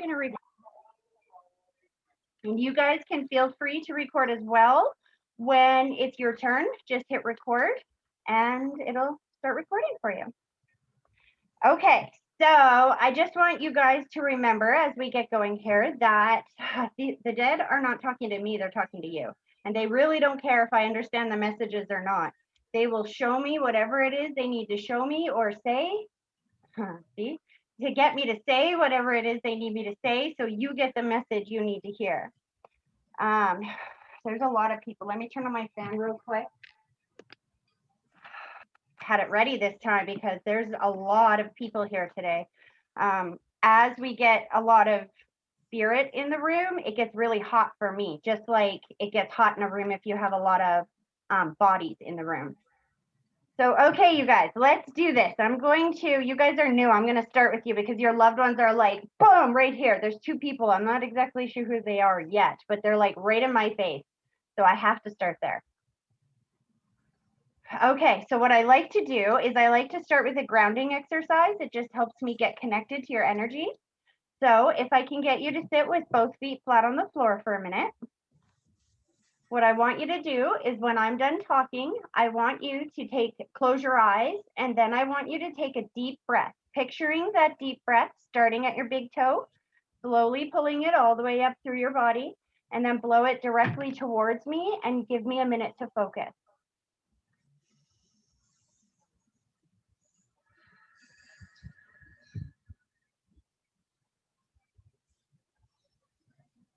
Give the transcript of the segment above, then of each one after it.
going to record. And you guys can feel free to record as well. When it's your turn, just hit record and it'll start recording for you. Okay, so I just want you guys to remember as we get going here that the dead are not talking to me, they're talking to you. And they really don't care if I understand the messages or not. They will show me whatever it is they need to show me or say, see, to get me to say whatever it is they need me to say, so you get the message you need to hear. There's a lot of people. Let me turn on my fan real quick. Had it ready this time because there's a lot of people here today. As we get a lot of spirit in the room, it gets really hot for me, just like it gets hot in a room if you have a lot of bodies in the room. So, okay, you guys, let's do this. You guys are new. I'm going to start with you because your loved ones are like, boom, right here. There's two people. I'm not exactly sure who they are yet, but they're like right in my face. So I have to start there. Okay, so what I like to do is I like to start with a grounding exercise. It just helps me get connected to your energy. So if I can get you to sit with both feet flat on the floor for a minute. What I want you to do is when I'm done talking, I want you to close your eyes, and then I want you to take a deep breath, picturing that deep breath starting at your big toe, slowly pulling it all the way up through your body, and then blow it directly towards me and give me a minute to focus.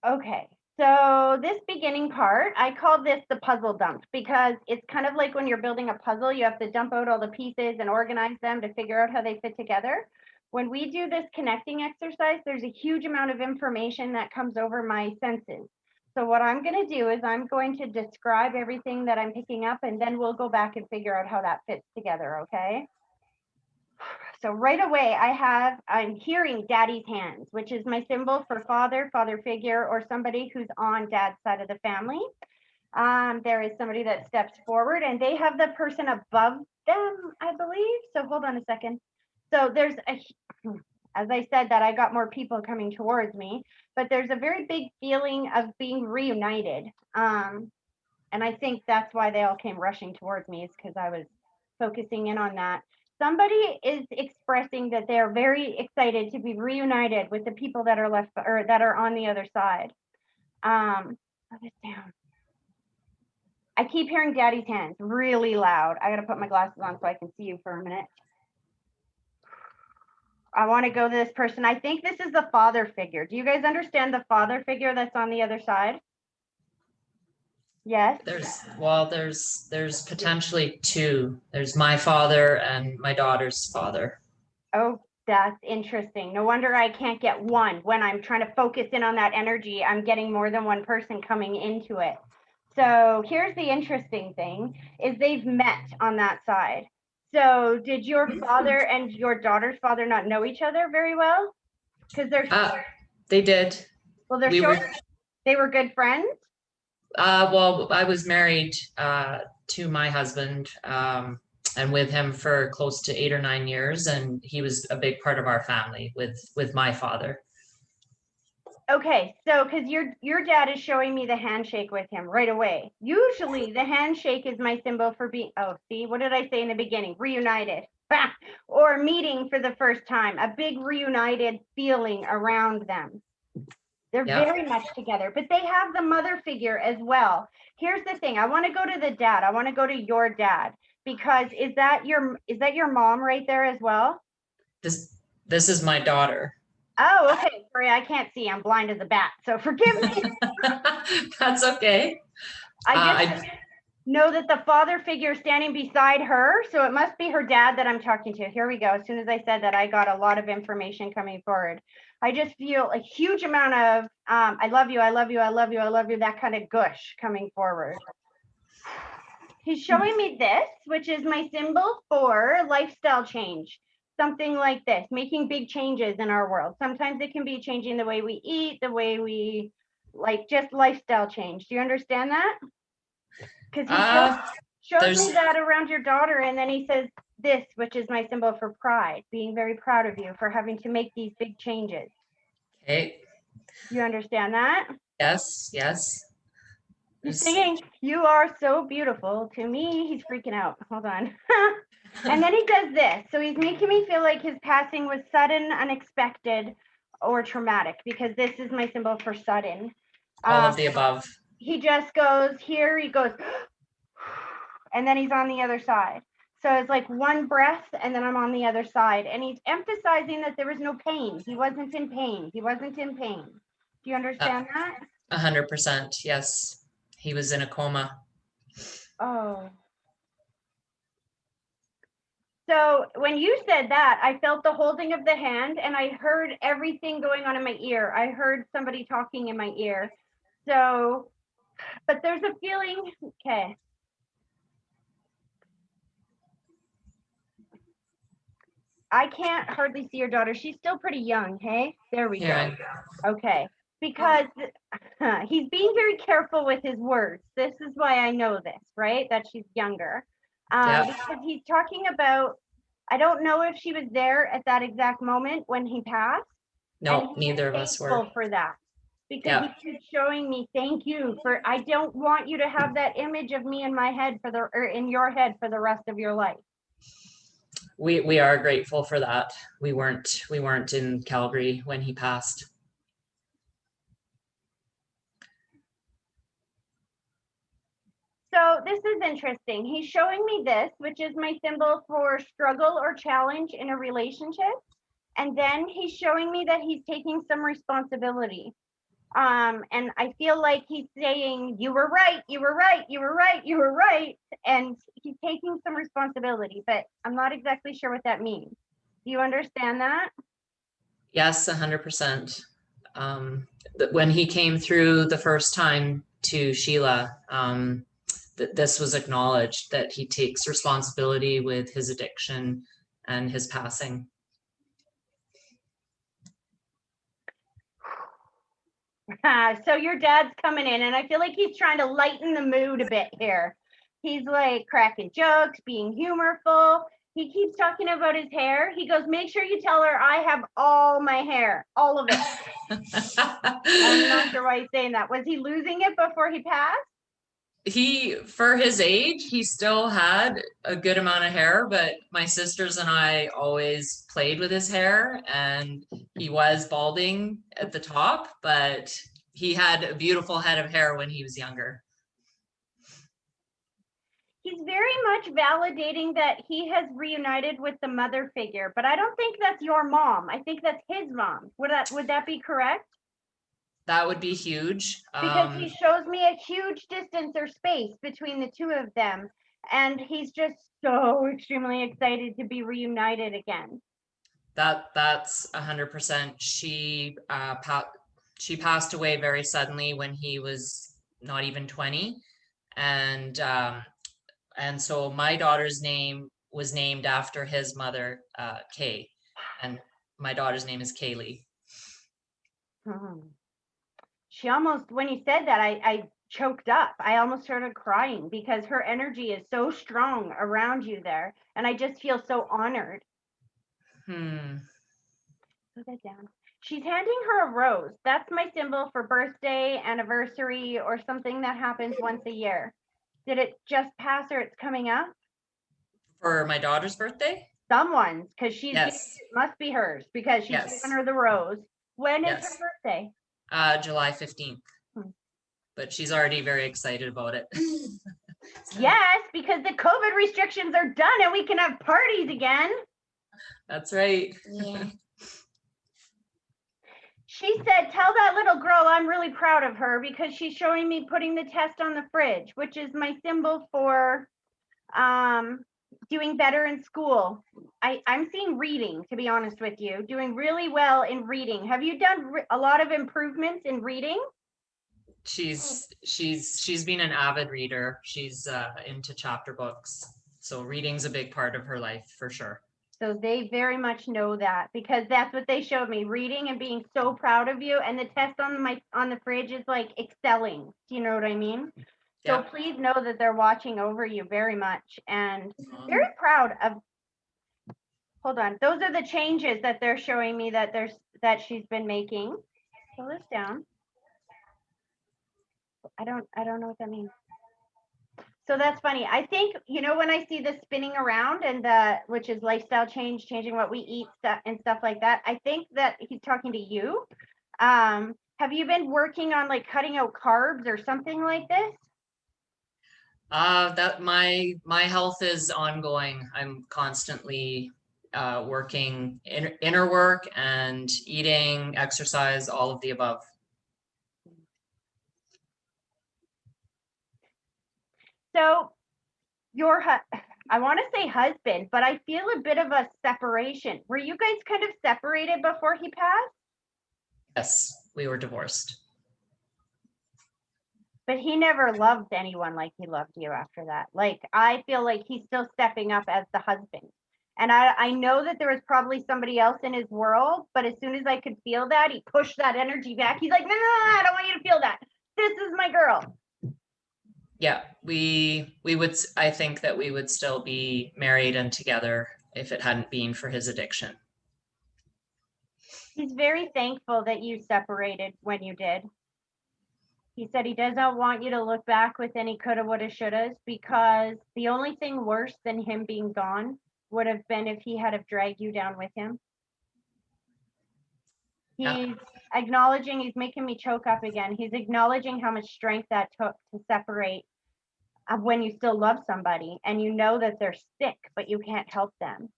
Okay, so this beginning part, I call this the puzzle dump because it's kind of like when you're building a puzzle, you have to dump out all the pieces and organize them to figure out how they fit together. When we do this connecting exercise, there's a huge amount of information that comes over my senses. So what I'm going to do is I'm going to describe everything that I'm picking up, and then we'll go back and figure out how that fits together, okay? So right away, I'm hearing daddy's hands, which is my symbol for father figure, or somebody who's on dad's side of the family. There is somebody that steps forward and they have the person above them, I believe. So hold on a second. So as I said that I got more people coming towards me, but there's a very big feeling of being reunited. And I think that's why they all came rushing towards me, is because I was focusing in on that. Somebody is expressing that they're very excited to be reunited with the people that are left or that are on the other side. Put this down. I keep hearing daddy's hands really loud. I got to put my glasses on so I can see you for a minute. I want to go to this person. I think this is the father figure. Do you guys understand the father figure that's on the other side? Yes. There's potentially two. There's my father and my daughter's father. Oh, that's interesting. No wonder I can't get one. When I'm trying to focus in on that energy, I'm getting more than one person coming into it. So here's the interesting thing is they've met on that side. So did your father and your daughter's father not know each other very well? Because they did. Well, they were good friends. Well, I was married to my husband and with him for close to 8 or 9 years, and he was a big part of our family with my father. Okay, so because your dad is showing me the handshake with him right away. Usually the handshake is my symbol for being, oh, see, what did I say in the beginning? Reunited, or meeting for the first time, a big reunited feeling around them. They're very much together, but they have the mother figure as well. Here's the thing. I want to go to the dad. I want to go to your dad, because is that your mom right there as well? This is my daughter. Oh, okay. Sorry, I can't see. I'm blind as a bat, so forgive me. That's okay. I just know that the father figure is standing beside her, so it must be her dad that I'm talking to. Here we go. As soon as I said that, I got a lot of information coming forward. I just feel a huge amount of I love you, I love you, I love you, I love you, that kind of gush coming forward. He's showing me this, which is my symbol for lifestyle change. Something like this, making big changes in our world. Sometimes it can be changing the way we eat, the way we just lifestyle change. Do you understand that? Because he shows me that around your daughter, and then he says this, which is my symbol for pride, being very proud of you for having to make these big changes. Okay. You understand that? Yes. Yes. He's There's- singing, "You are so beautiful to me." He's freaking out. Hold on. And then he does this. So he's making me feel like his passing was sudden, unexpected, or traumatic, because this is my symbol for sudden. all of the above. He just goes here, he goes, and then he's on the other side. So it's like one breath, and then I'm on the other side. And he's emphasizing that there was no pain. He wasn't in pain. He wasn't in pain. Do you understand that? 100%. Yes. He was in a coma. Oh. So when you said that, I felt the holding of the hand, and I heard everything going on in my ear. I heard somebody talking in my ear. So, but there's a feeling, okay. I can't hardly see your daughter. She's still pretty young, hey? There we go. Okay. Because he's being very careful with his words. This is why I know this, right? That she's younger. Because he's talking about, I don't know if she was there at that exact moment when he passed. No, neither of us were. Thankful for that. Because he keeps showing me, thank you for, I don't want you to have that image of me in my head or in your head for the rest of your life. We are grateful for that. We weren't in Calgary when he passed. So this is interesting. He's showing me this, which is my symbol for struggle or challenge in a relationship. And then he's showing me that he's taking some responsibility. And I feel like he's saying, you were right, you were right, you were right, you were right. And he's taking some responsibility, but I'm not exactly sure what that means. Do you understand that? Yes, 100%. When he came through the first time to Sheila, this was acknowledged that he takes responsibility with his addiction and his passing. So your dad's coming in, and I feel like he's trying to lighten the mood a bit here. He's like cracking jokes, being humorful. He keeps talking about his hair. He goes, make sure you tell her I have all my hair, all of it. I'm not sure why he's saying that. Was he losing it before he passed? For his age, he still had a good amount of hair, but my sisters and I always played with his hair, and he was balding at the top, but he had a beautiful head of hair when he was younger. He's very much validating that he has reunited with the mother figure, but I don't think that's your mom. I think that's his mom. Would that be correct? That would be huge. Because he shows me a huge distance or space between the two of them, and he's just so extremely excited to be reunited again. That's 100%. She passed away very suddenly when he was not even 20, and so my daughter's name was named after his mother, Kay, and my daughter's name is Kaylee. She almost, when you said that, I choked up. I almost started crying because her energy is so strong around you there, and I just feel so honored. Put that down. She's handing her a rose. That's my symbol for birthday, anniversary, or something that happens once a year. Did it just pass or it's coming up? For my daughter's birthday? Someone's, because she's Yes. must be hers because she's given her the rose. When is her birthday? July 15th. But she's already very excited about it. Yes, because the COVID restrictions are done and we can have parties again. That's right. Yeah. She said, tell that little girl I'm really proud of her because she's showing me putting the test on the fridge, which is my symbol for doing better in school. I'm seeing reading, to be honest with you, doing really well in reading. Have you done a lot of improvements in reading? She's been an avid reader. She's into chapter books. So reading's a big part of her life for sure. So they very much know that because that's what they showed me, reading and being so proud of you. And the test on the fridge is like excelling. Do you know what I mean? So please know that they're watching over you very much and very proud of. Hold on. Those are the changes that they're showing me that she's been making. Slow this down. I don't know what that means. So that's funny. I think, you know, when I see the spinning around and which is lifestyle change, changing what we eat stuff and stuff like that, I think that he's talking to you. Have you been working on like cutting out carbs or something like this? That my health is ongoing. I'm constantly working inner work and eating, exercise, all of the above. So your I want to say husband, but I feel a bit of a separation. Were you guys kind of separated before he passed? Yes, we were divorced. But he never loved anyone like he loved you after that. Like, I feel like he's still stepping up as the husband. And I know that there was probably somebody else in his world, but as soon as I could feel that, he pushed that energy back. He's like, no, no, no, I don't want you to feel that. This is my girl. Yeah, we would, I think that we would still be married and together if it hadn't been for his addiction. He's very thankful that you separated when you did. He said he does not want you to look back with any coulda, woulda, shouldas, because the only thing worse than him being gone would have been if he had have dragged you down with him. Yeah. He's acknowledging, he's making me choke up again. He's acknowledging how much strength that took to separate when you still love somebody and you know that they're sick, but you can't help them.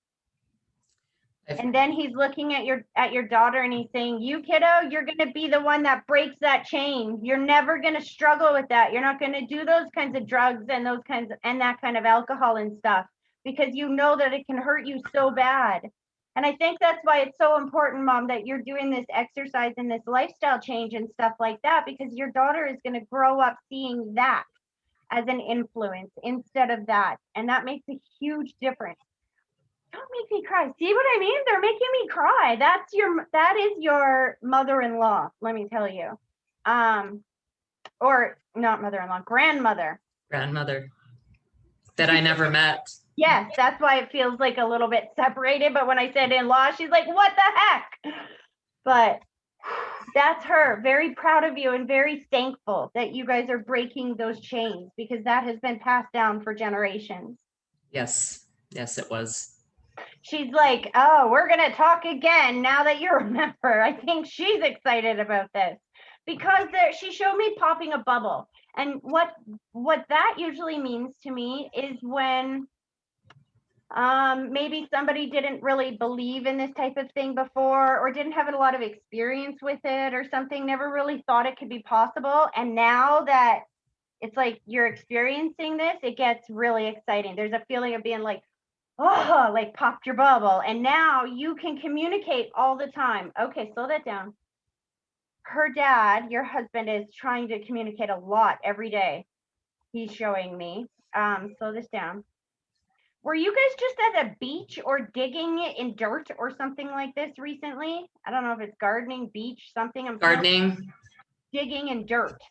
And then he's looking at your daughter and he's saying, you kiddo, you're going to be the one that breaks that chain. You're never going to struggle with that. You're not going to do those kinds of drugs and those kinds of, and that kind of alcohol and stuff, because you know that it can hurt you so bad. And I think that's why it's so important, Mom, that you're doing this exercise and this lifestyle change and stuff like that, because your daughter is going to grow up seeing that as an influence instead of that. And that makes a huge difference. Don't make me cry. See what I mean? They're making me cry. That is your mother-in-law, let me tell you. Or not mother-in-law, grandmother. Grandmother that I never met. Yes, that's why it feels like a little bit separated. But when I said in-law, she's like, what the heck? But that's her. Very proud of you and very thankful that you guys are breaking those chains, because that has been passed down for generations. Yes, yes, it was. She's like, oh, we're going to talk again now that you remember. I think she's excited about this because she showed me popping a bubble. And what that usually means to me is when maybe somebody didn't really believe in this type of thing before, or didn't have a lot of experience with it or something, never really thought it could be possible. And now that it's like you're experiencing this, it gets really exciting. There's a feeling of being like, oh, like popped your bubble. And now you can communicate all the time. Okay, slow that down. Her dad, your husband, is trying to communicate a lot every day. He's showing me. Slow this down. Were you guys just at a beach or digging in dirt or something like this recently? I don't know if it's gardening, beach, something. I'm Gardening. Digging in dirt.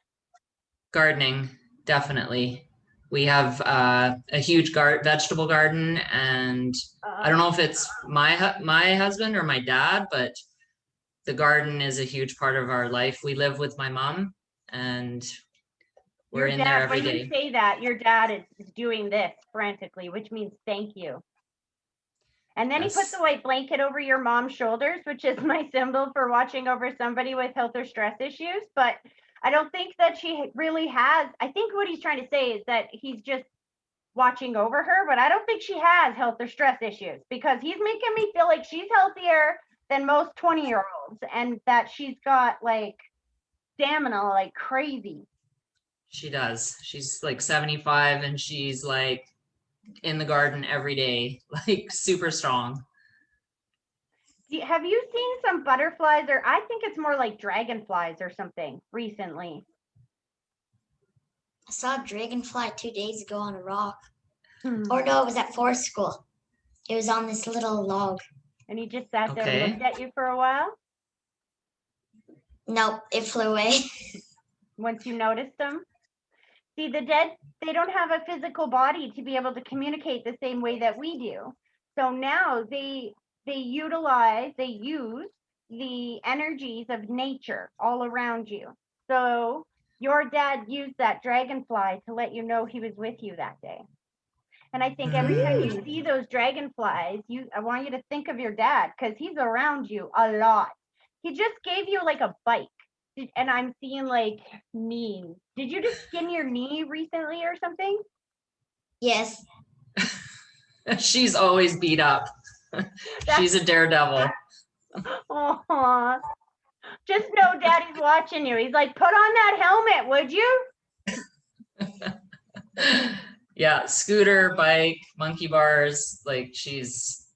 Gardening, definitely. We have a huge vegetable garden, and I don't know if it's my husband or my dad, but the garden is a huge part of our life. We live with my mom, and we're in there every day. When you say that, your dad is doing this frantically, which means thank you. And then he puts the white blanket over your mom's shoulders, which is my symbol for watching over somebody with health or stress issues. But I don't think that she really has. I think what he's trying to say is that he's just watching over her, but I don't think she has health or stress issues, because he's making me feel like she's healthier than most 20-year-olds and that she's got like stamina like crazy. She does. She's like 75 and she's like in the garden every day, like super strong. Have you seen some butterflies, or I think it's more like dragonflies or something recently? I saw a dragonfly 2 days ago on a rock. Or no, it was at forest school. It was on this little log. And he just sat there and looked at you for a while? Nope, it flew away. Once you noticed them? See, the dead, they don't have a physical body to be able to communicate the same way that we do. So now they use the energies of nature all around you. So your dad used that dragonfly to let you know he was with you that day. And I think every time you see those dragonflies, I want you to think of your dad because he's around you a lot. He just gave you like a bike. And I'm seeing like knee. Did you just skin your knee recently or something? Yes. She's always beat up. She's a daredevil. Oh, just know daddy's watching you. He's like, put on that helmet, would you? Yeah, scooter, bike, monkey bars, like she's,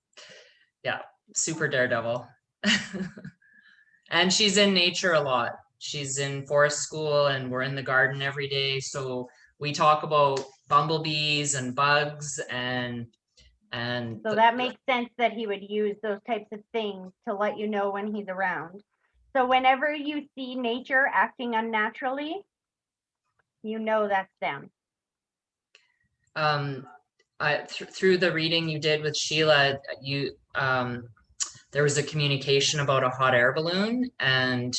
yeah, super daredevil. And she's in nature a lot. She's in forest school and we're in the garden every day. So we talk about bumblebees and bugs and So that makes sense that he would use those types of things to let you know when he's around. So whenever you see nature acting unnaturally, you know that's them. Through the reading you did with Sheila, there was a communication about a hot air balloon, and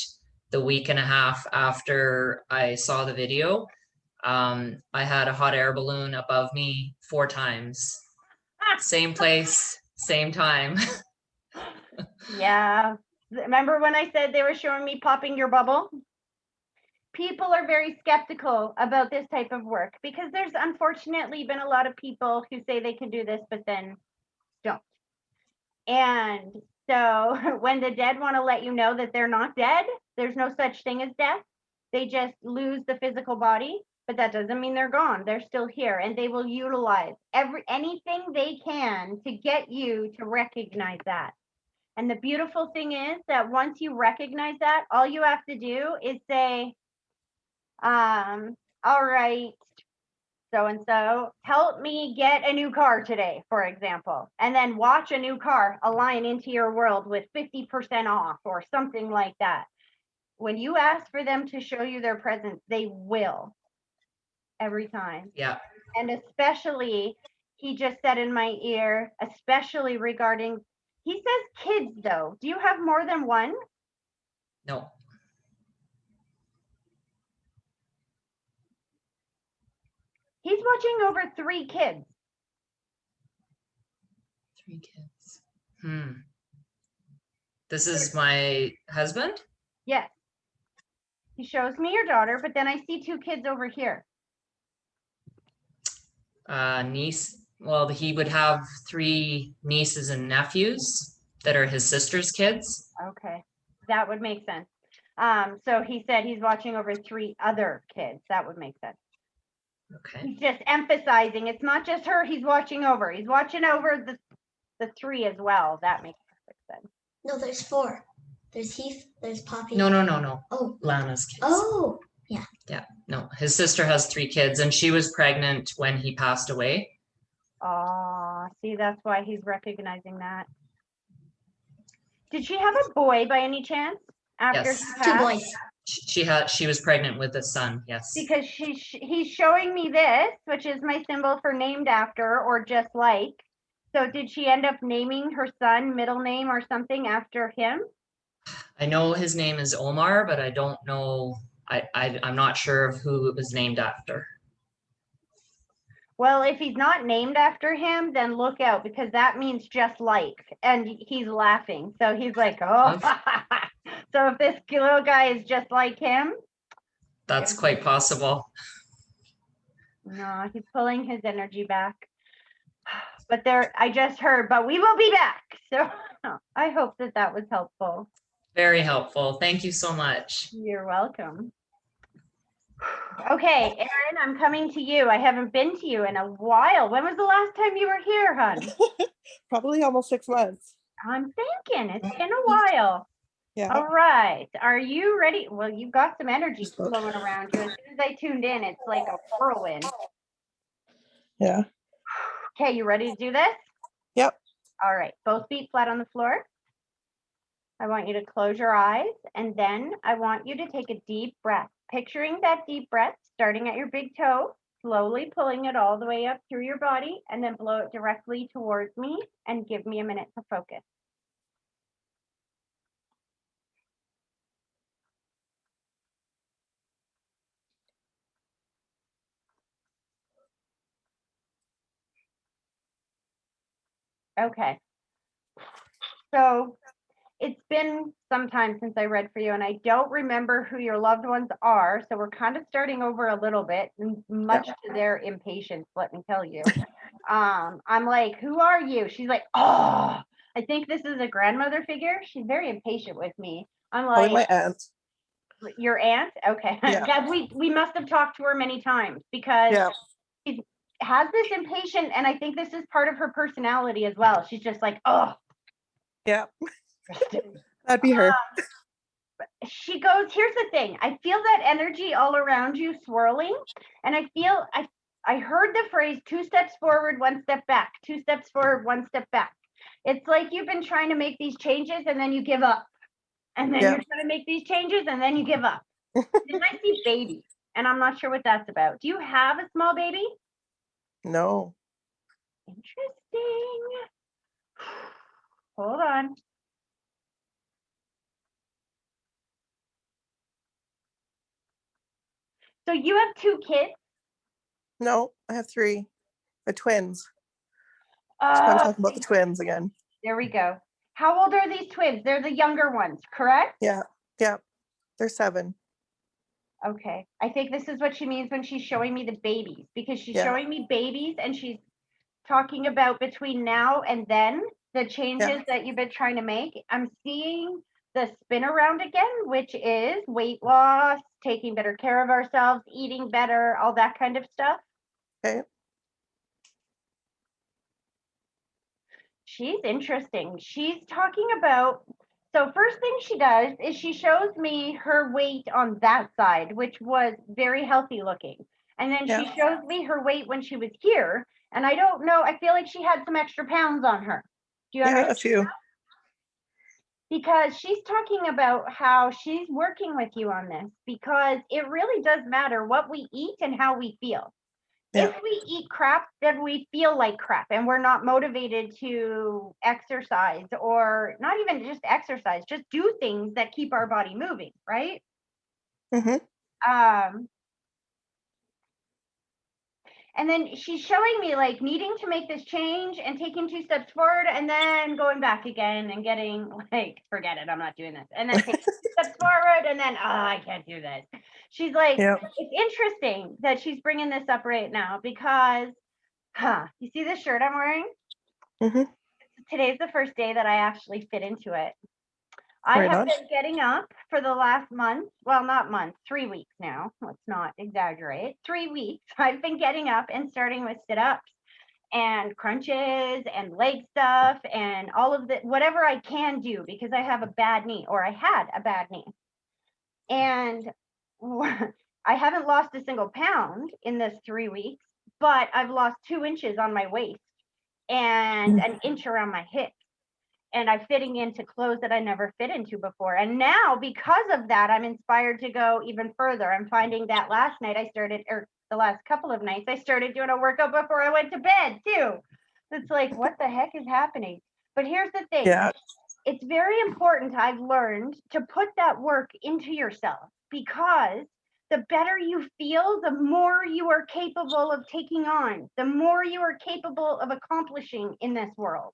the week and a half after I saw the video, I had a hot air balloon above me 4 times. Same place, same time. Yeah. Remember when I said they were showing me popping your bubble? People are very skeptical about this type of work because there's unfortunately been a lot of people who say they can do this, but then don't. And so when the dead want to let you know that they're not dead, there's no such thing as death. They just lose the physical body, but that doesn't mean they're gone. They're still here, and they will utilize anything they can to get you to recognize that. And the beautiful thing is that once you recognize that, all you have to do is say, all right, so and so, help me get a new car today, for example, and then watch a new car align into your world with 50% off or something like that. When you ask for them to show you their presence, they will every time. Yeah. And especially, he just said in my ear, especially regarding, he says kids though. Do you have more than one? No. He's watching over 3 kids. 3 kids. This is my husband? Yes. He shows me your daughter, but then I see 2 kids over here. Niece. Well, he would have 3 nieces and nephews that are his sister's kids. Okay, that would make sense. So he said he's watching over 3 other kids. That would make sense. Okay. He's just emphasizing it's not just her he's watching over. He's watching over the 3 as well. That makes perfect sense. No, there's 4. There's Heath, there's Poppy. No. Oh. Lana's kids. Oh, yeah. Yeah, no. His sister has 3 kids and she was pregnant when he passed away. Oh, see, that's why he's recognizing that. Did she have a boy by any chance after Yes. he 2 passed? boys. She was pregnant with a son, yes. Because he's showing me this, which is my symbol for named after or just like. So did she end up naming her son middle name or something after him? I know his name is Omar, but I don't know. I'm not sure of who it was named after. Well, if he's not named after him, then look out because that means just like, and he's laughing. So he's like, oh, so if this little guy is just like him. That's quite possible. No, he's pulling his energy back. But I just heard, but we will be back. So I hope that was helpful. Very helpful. Thank you so much. You're welcome. Okay, Erin, I'm coming to you. I haven't been to you in a while. When was the last time you were here, hon? Probably almost 6 months. I'm thinking it's been a while. Yeah. All right. Are you ready? Well, you've got some energy flowing around you. As soon as I tuned in, it's like a whirlwind. Yeah. Okay, you ready to do this? Yep. All right. Both feet flat on the floor. I want you to close your eyes, and then I want you to take a deep breath. Picturing that deep breath starting at your big toe, slowly pulling it all the way up through your body, and then blow it directly towards me and give me a minute to focus. Okay. So it's been some time since I read for you, and I don't remember who your loved ones are. So we're kind of starting over a little bit, much to their impatience, let me tell you. I'm like, who are you? She's like, oh, I think this is a grandmother figure. She's very impatient with me. I'm Probably like, my aunt. your aunt? Okay. Yeah. That we must have talked to her many times because Yeah. she has this impatient, and I think this is part of her personality as well. She's just like, oh, Yeah. That'd be her. she goes, here's the thing. I feel that energy all around you swirling, and I heard the phrase 2 steps forward, 1 step back, 2 steps forward, 1 step back. It's like you've been trying to make these changes and then you give up. And then Yeah. you're trying to make these changes and then you give up. Then I see baby, and I'm not sure what that's about. Do you have a small baby? No. Interesting. Hold on. So you have 2 kids? No, I have 3. The twins. She's probably talking about the twins again. There we go. How old are these twins? They're the younger ones, correct? Yeah. Yeah. They're 7. Okay. I think this is what she means when she's showing me the babies, because she's Yeah. showing me babies and she's talking about between now and then the changes that you've been trying to make. I'm seeing the spin around again, which is weight loss, taking better care of ourselves, eating better, all that kind of stuff. Okay. She's interesting. She's talking about, so first thing she does is she shows me her weight on that side, which was very healthy looking. And then she shows me her weight when she was here. And I don't know, I feel like she had some extra pounds on her. Do you Yeah, understand? a few. Because she's talking about how she's working with you on this, because it really does matter what we eat and how we feel. Yeah. If we eat crap, then we feel like crap and we're not motivated to exercise, or not even just exercise, just do things that keep our body moving, right? Mm-hmm. And then she's showing me like needing to make this change and taking 2 steps forward and then going back again and getting like, forget it, I'm not doing this. And then taking 2 steps forward and then, oh, I can't do this. She's like, it's interesting that she's bringing this up right now because, you see this shirt I'm wearing? Mm-hmm. Today's the first day that I actually fit into it. I have been getting up for the last month. Well, not month, 3 weeks now. Let's not exaggerate. 3 weeks. I've been getting up and starting with sit-ups and crunches and leg stuff and all of the, whatever I can do, because I have a bad knee, or I had a bad knee. And I haven't lost a single pound in this 3 weeks, but I've lost 2 inches on my waist and an inch around my hip. And I'm fitting into clothes that I never fit into before. And now, because of that, I'm inspired to go even further. I'm finding that last night I started, or the last couple of nights, I started doing a workout before I went to bed too. It's like, what the heck is happening? But here's the thing. Yeah. It's very important, I've learned, to put that work into yourself, because the better you feel, the more you are capable of taking on, the more you are capable of accomplishing in this world.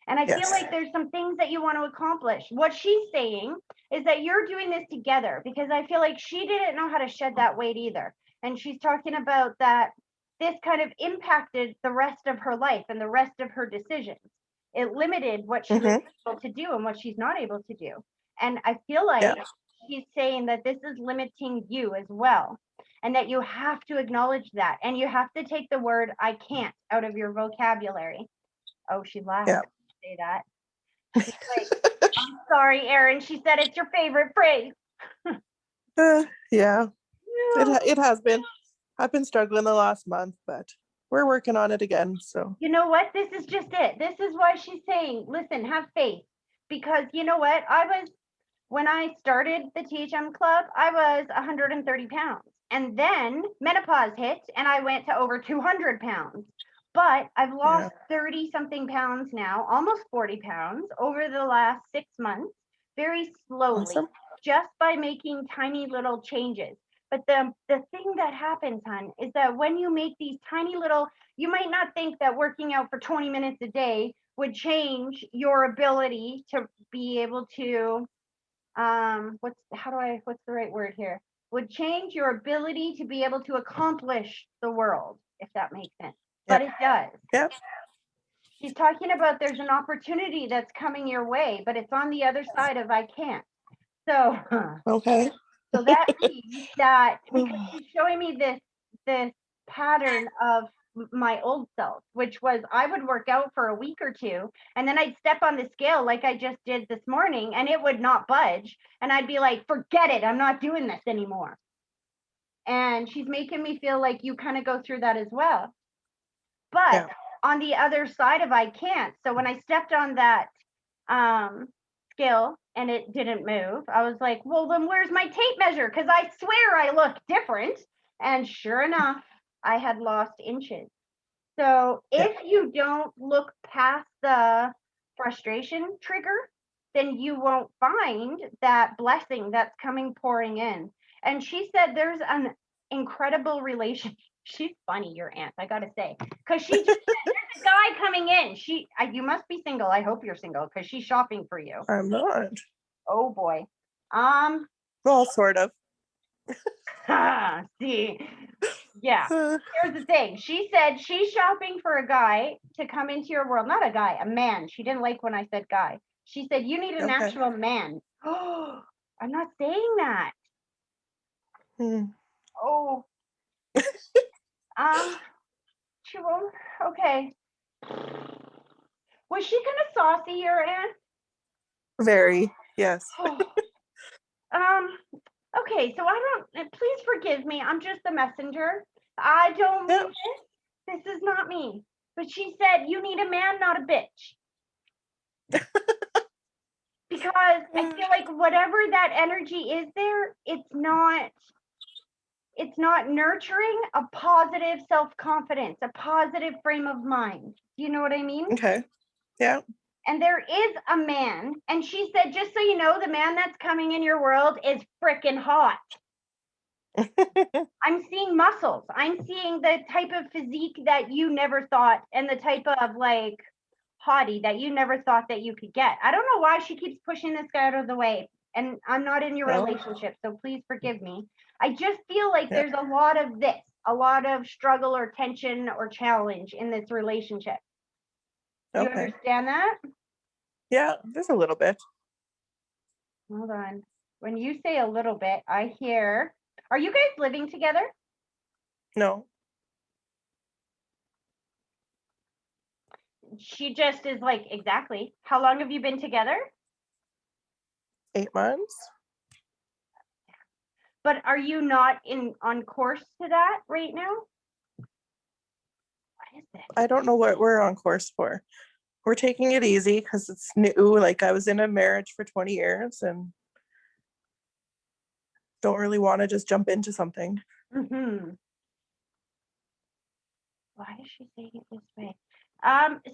And I feel like there's some things that you want to accomplish. What she's saying is that you're doing this together, because I feel like she didn't know how to shed that weight either. And she's talking about that this kind of impacted the rest of her life and the rest of her decisions. It limited what she was able to do and what she's not able to do. And I feel like she's saying that this is limiting you as well, and that you have to acknowledge that. And you have to take the word "I can't" out of your vocabulary. Oh, she laughed. Say that. She's like, I'm sorry, Erin. She said it's your favorite phrase. Yeah, it has been. I've been struggling the last month, but we're working on it again. So you know what? This is just it. This is why she's saying, listen, have faith. Because you know what? When I started the THM club, I was 130 pounds. And then menopause hit and I went to over 200 pounds. But I've lost 30 something pounds now, almost 40 pounds over the last 6 months, very slowly, just by making tiny little changes. But the thing that happens, hon, is that when you make these tiny little, you might not think that working out for 20 minutes a day would change your ability to be able to, what's the right word here? Would change your ability to be able to accomplish the world, if that makes sense. But it does. Yep. She's talking about there's an opportunity that's coming your way, but it's on the other side of I can't. So, Okay. so that means that because she's showing me this pattern of my old self, which was I would work out for a week or two, and then I'd step on the scale like I just did this morning, and it would not budge, and I'd be like, forget it, I'm not doing this anymore. And she's making me feel like you kind of go through that as well. But on the other side of I can't. So when I stepped on that scale and it didn't move, I was like, well, then where's my tape measure? Because I swear I look different. And sure enough, I had lost inches. So if you don't look past the frustration trigger, then you won't find that blessing that's coming pouring in. And she said there's an incredible relationship. She's funny, your aunt, I gotta say, because she just said there's a guy coming in. You must be single. I hope you're single because she's shopping for you. I'm not. Oh boy. Well, sort of. See, yeah. Here's the thing. She said she's shopping for a guy to come into your world. Not a guy, a man. She didn't like when I said guy. She said you need an actual man. Oh, I'm not saying that. Oh. She won't. Okay. Was she kind of saucy, your aunt? Very, yes. Okay, so please forgive me. I'm just the messenger. I don't mean this. This is not me. But she said you need a man, not a bitch. Because I feel like whatever that energy is there, it's not nurturing a positive self-confidence, a positive frame of mind. Do you know what I mean? Okay. Yeah. And there is a man, and she said, just so you know, the man that's coming in your world is freaking hot. I'm seeing muscles. I'm seeing the type of physique that you never thought, and the type of like hottie that you never thought that you could get. I don't know why she keeps pushing this guy out of the way, and I'm not in your relationship, so please forgive me. I just feel like there's a lot of this, a lot of struggle or tension or challenge in this relationship. Do you understand that? Yeah, there's a little bit. Hold on. When you say a little bit, I hear, are you guys living together? No. She just is like, exactly. How long have you been together? 8 months. But are you not on course to that right now? What is this? I don't know what we're on course for. We're taking it easy because it's new. Like I was in a marriage for 20 years and don't really want to just jump into something. Mm-hmm. Why is she saying it this way?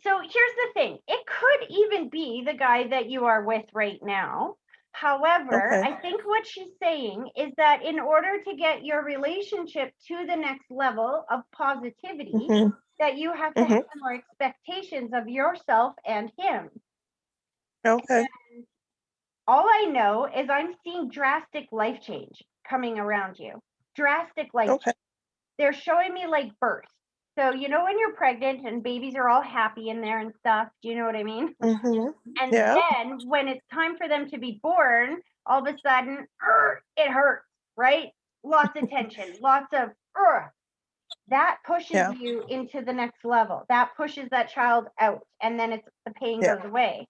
So here's the thing. It could even be the guy that you are with right now. However, I think what she's saying is that in order to get your relationship to the next level of positivity, that you have to have more expectations of yourself and him. Okay. And all I know is I'm seeing drastic life change coming around you. Drastic life change. They're showing me like birth. So, you know, when you're pregnant and babies are all happy in there and stuff, do you know what I mean? And then when it's time for them to be born, all of a sudden, it hurts, right? Lots of tension, lots of, that pushes you into the next level. That pushes that child out, and then the pain goes away.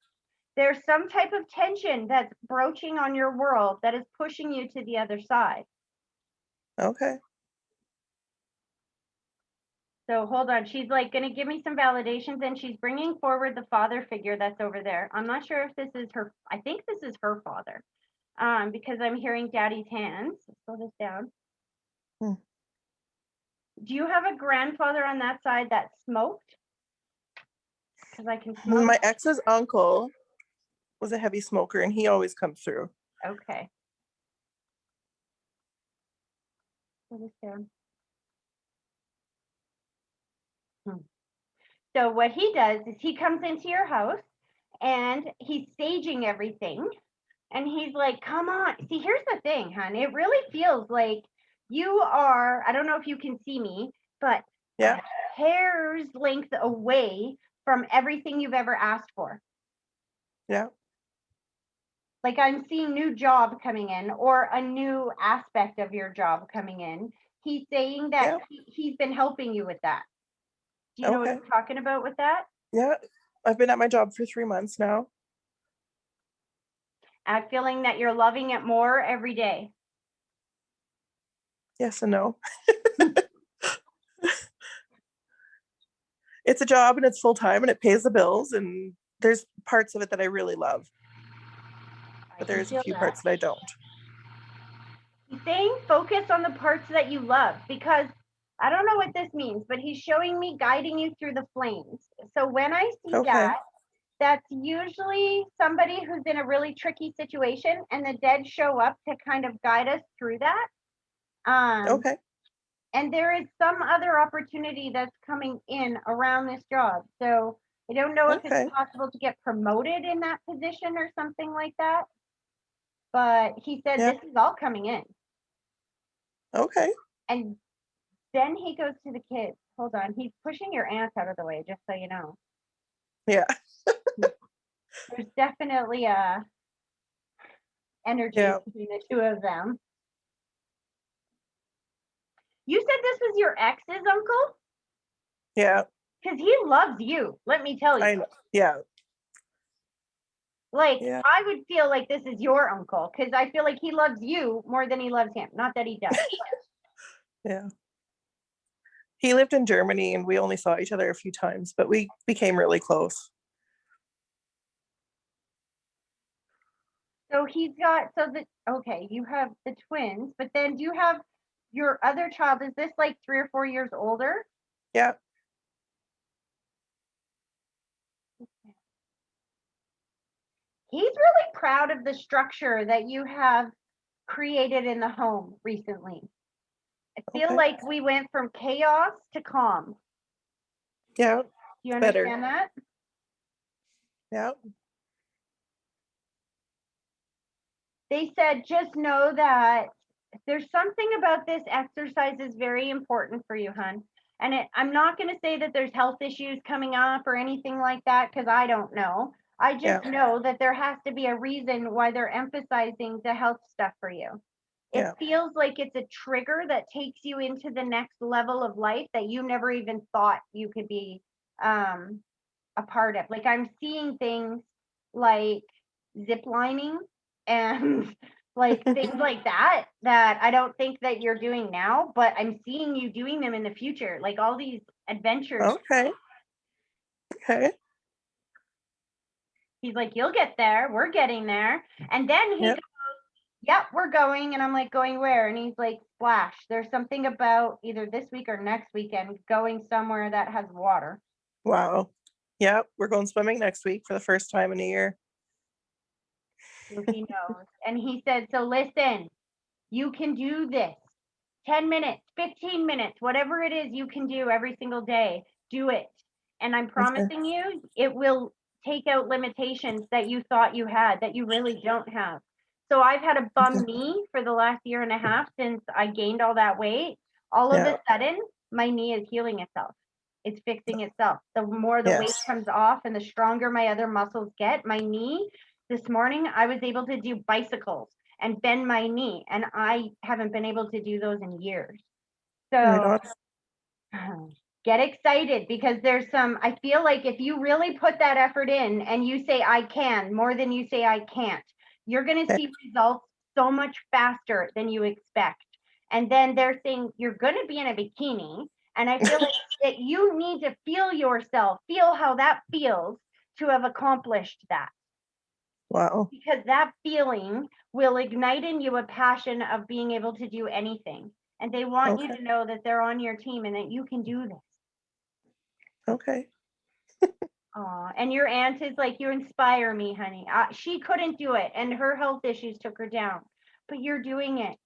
There's some type of tension that's broaching on your world that is pushing you to the other side. Okay. So hold on. She's like going to give me some validations, and she's bringing forward the father figure that's over there. I'm not sure if this is her. I think this is her father, because I'm hearing daddy's hands. Let's slow this down. Do you have a grandfather on that side that smoked? Because I can smell. My ex's uncle was a heavy smoker, and he always comes through. Okay. Slow this down. So what he does is he comes into your house and he's staging everything. And he's like, come on. See, here's the thing, hon. It really feels like you are, I don't know if you can see me, but Yeah. a hair's length away from everything you've ever asked for. Yeah. Like I'm seeing new job coming in or a new aspect of your job coming in. He's saying that he's been helping you with that. Do you know what Okay. I'm talking about with that? Yeah. I've been at my job for 3 months now. I'm feeling that you're loving it more every day. Yes and no. It's a job and it's full time and it pays the bills, and there's parts of it that I really love, but there's a few parts that I don't. He's saying focus on the parts that you love, because I don't know what this means, but he's showing me guiding you through the flames. So when I see Okay. that's usually somebody who's in a really tricky situation, and the dead show up to kind of guide us through that. Okay. And there is some other opportunity that's coming in around this job. So I don't know if Okay. it's possible to get promoted in that position or something like that. But he said Yeah. this is all coming in. Okay. And then he goes to the kids. Hold on. He's pushing your aunt out of the way, just so you know. Yeah. There's definitely a energy Yeah. between the two of them. You said this was your ex's uncle? Yeah. Because he loves you, let me tell you. I know. Yeah. Like, Yeah. I would feel like this is your uncle, because I feel like he loves you more than he loves him. Not that he does. Yeah. He lived in Germany and we only saw each other a few times, but we became really close. So he's got, okay, you have the twins, but then do you have your other child? Is this like 3 or 4 years older? Yeah. He's really proud of the structure that you have created in the home recently. I feel Okay. like we went from chaos to calm. Yeah. Do you Better. understand that? Yeah. They said, just know that there's something about this exercise is very important for you, hon. And I'm not going to say that there's health issues coming up or anything like that, because I don't know. I just know that there has to be a reason why they're emphasizing the health stuff for you. It feels like it's a trigger that takes you into the next level of life that you never even thought you could be a part of. Like I'm seeing things like zip lining and like things like that I don't think that you're doing now, but I'm seeing you doing them in the future, like all these adventures. Okay. Okay. He's like, you'll get there, we're getting there. And then he goes, yep, we're going. And I'm like, going where? And he's like, splash, there's something about either this week or next weekend going somewhere that has water. Wow. Yeah, we're going swimming next week for the first time in a year. So he knows. And he said, so listen, you can do this. 10 minutes, 15 minutes, whatever it is you can do every single day, do it. And I'm promising you, it will take out limitations that you thought you had that you really don't have. So I've had a bum knee for the last year and a half since I gained all that weight. All of a sudden, my knee is healing itself. It's fixing itself. The more the weight comes off and the stronger my other muscles get, my knee, this morning, I was able to do bicycles and bend my knee, and I haven't been able to do those in years. So get excited, because there's I feel like if you really put that effort in and you say I can more than you say I can't, you're going to see results so much faster than you expect. And then they're saying you're going to be in a bikini, and I feel like that you need to feel yourself, feel how that feels to have accomplished that. Wow. Because that feeling will ignite in you a passion of being able to do anything. And they want you to know that they're on your team and that you can do this. Okay. And your aunt is like, you inspire me, honey. She couldn't do it, and her health issues took her down, but you're doing it.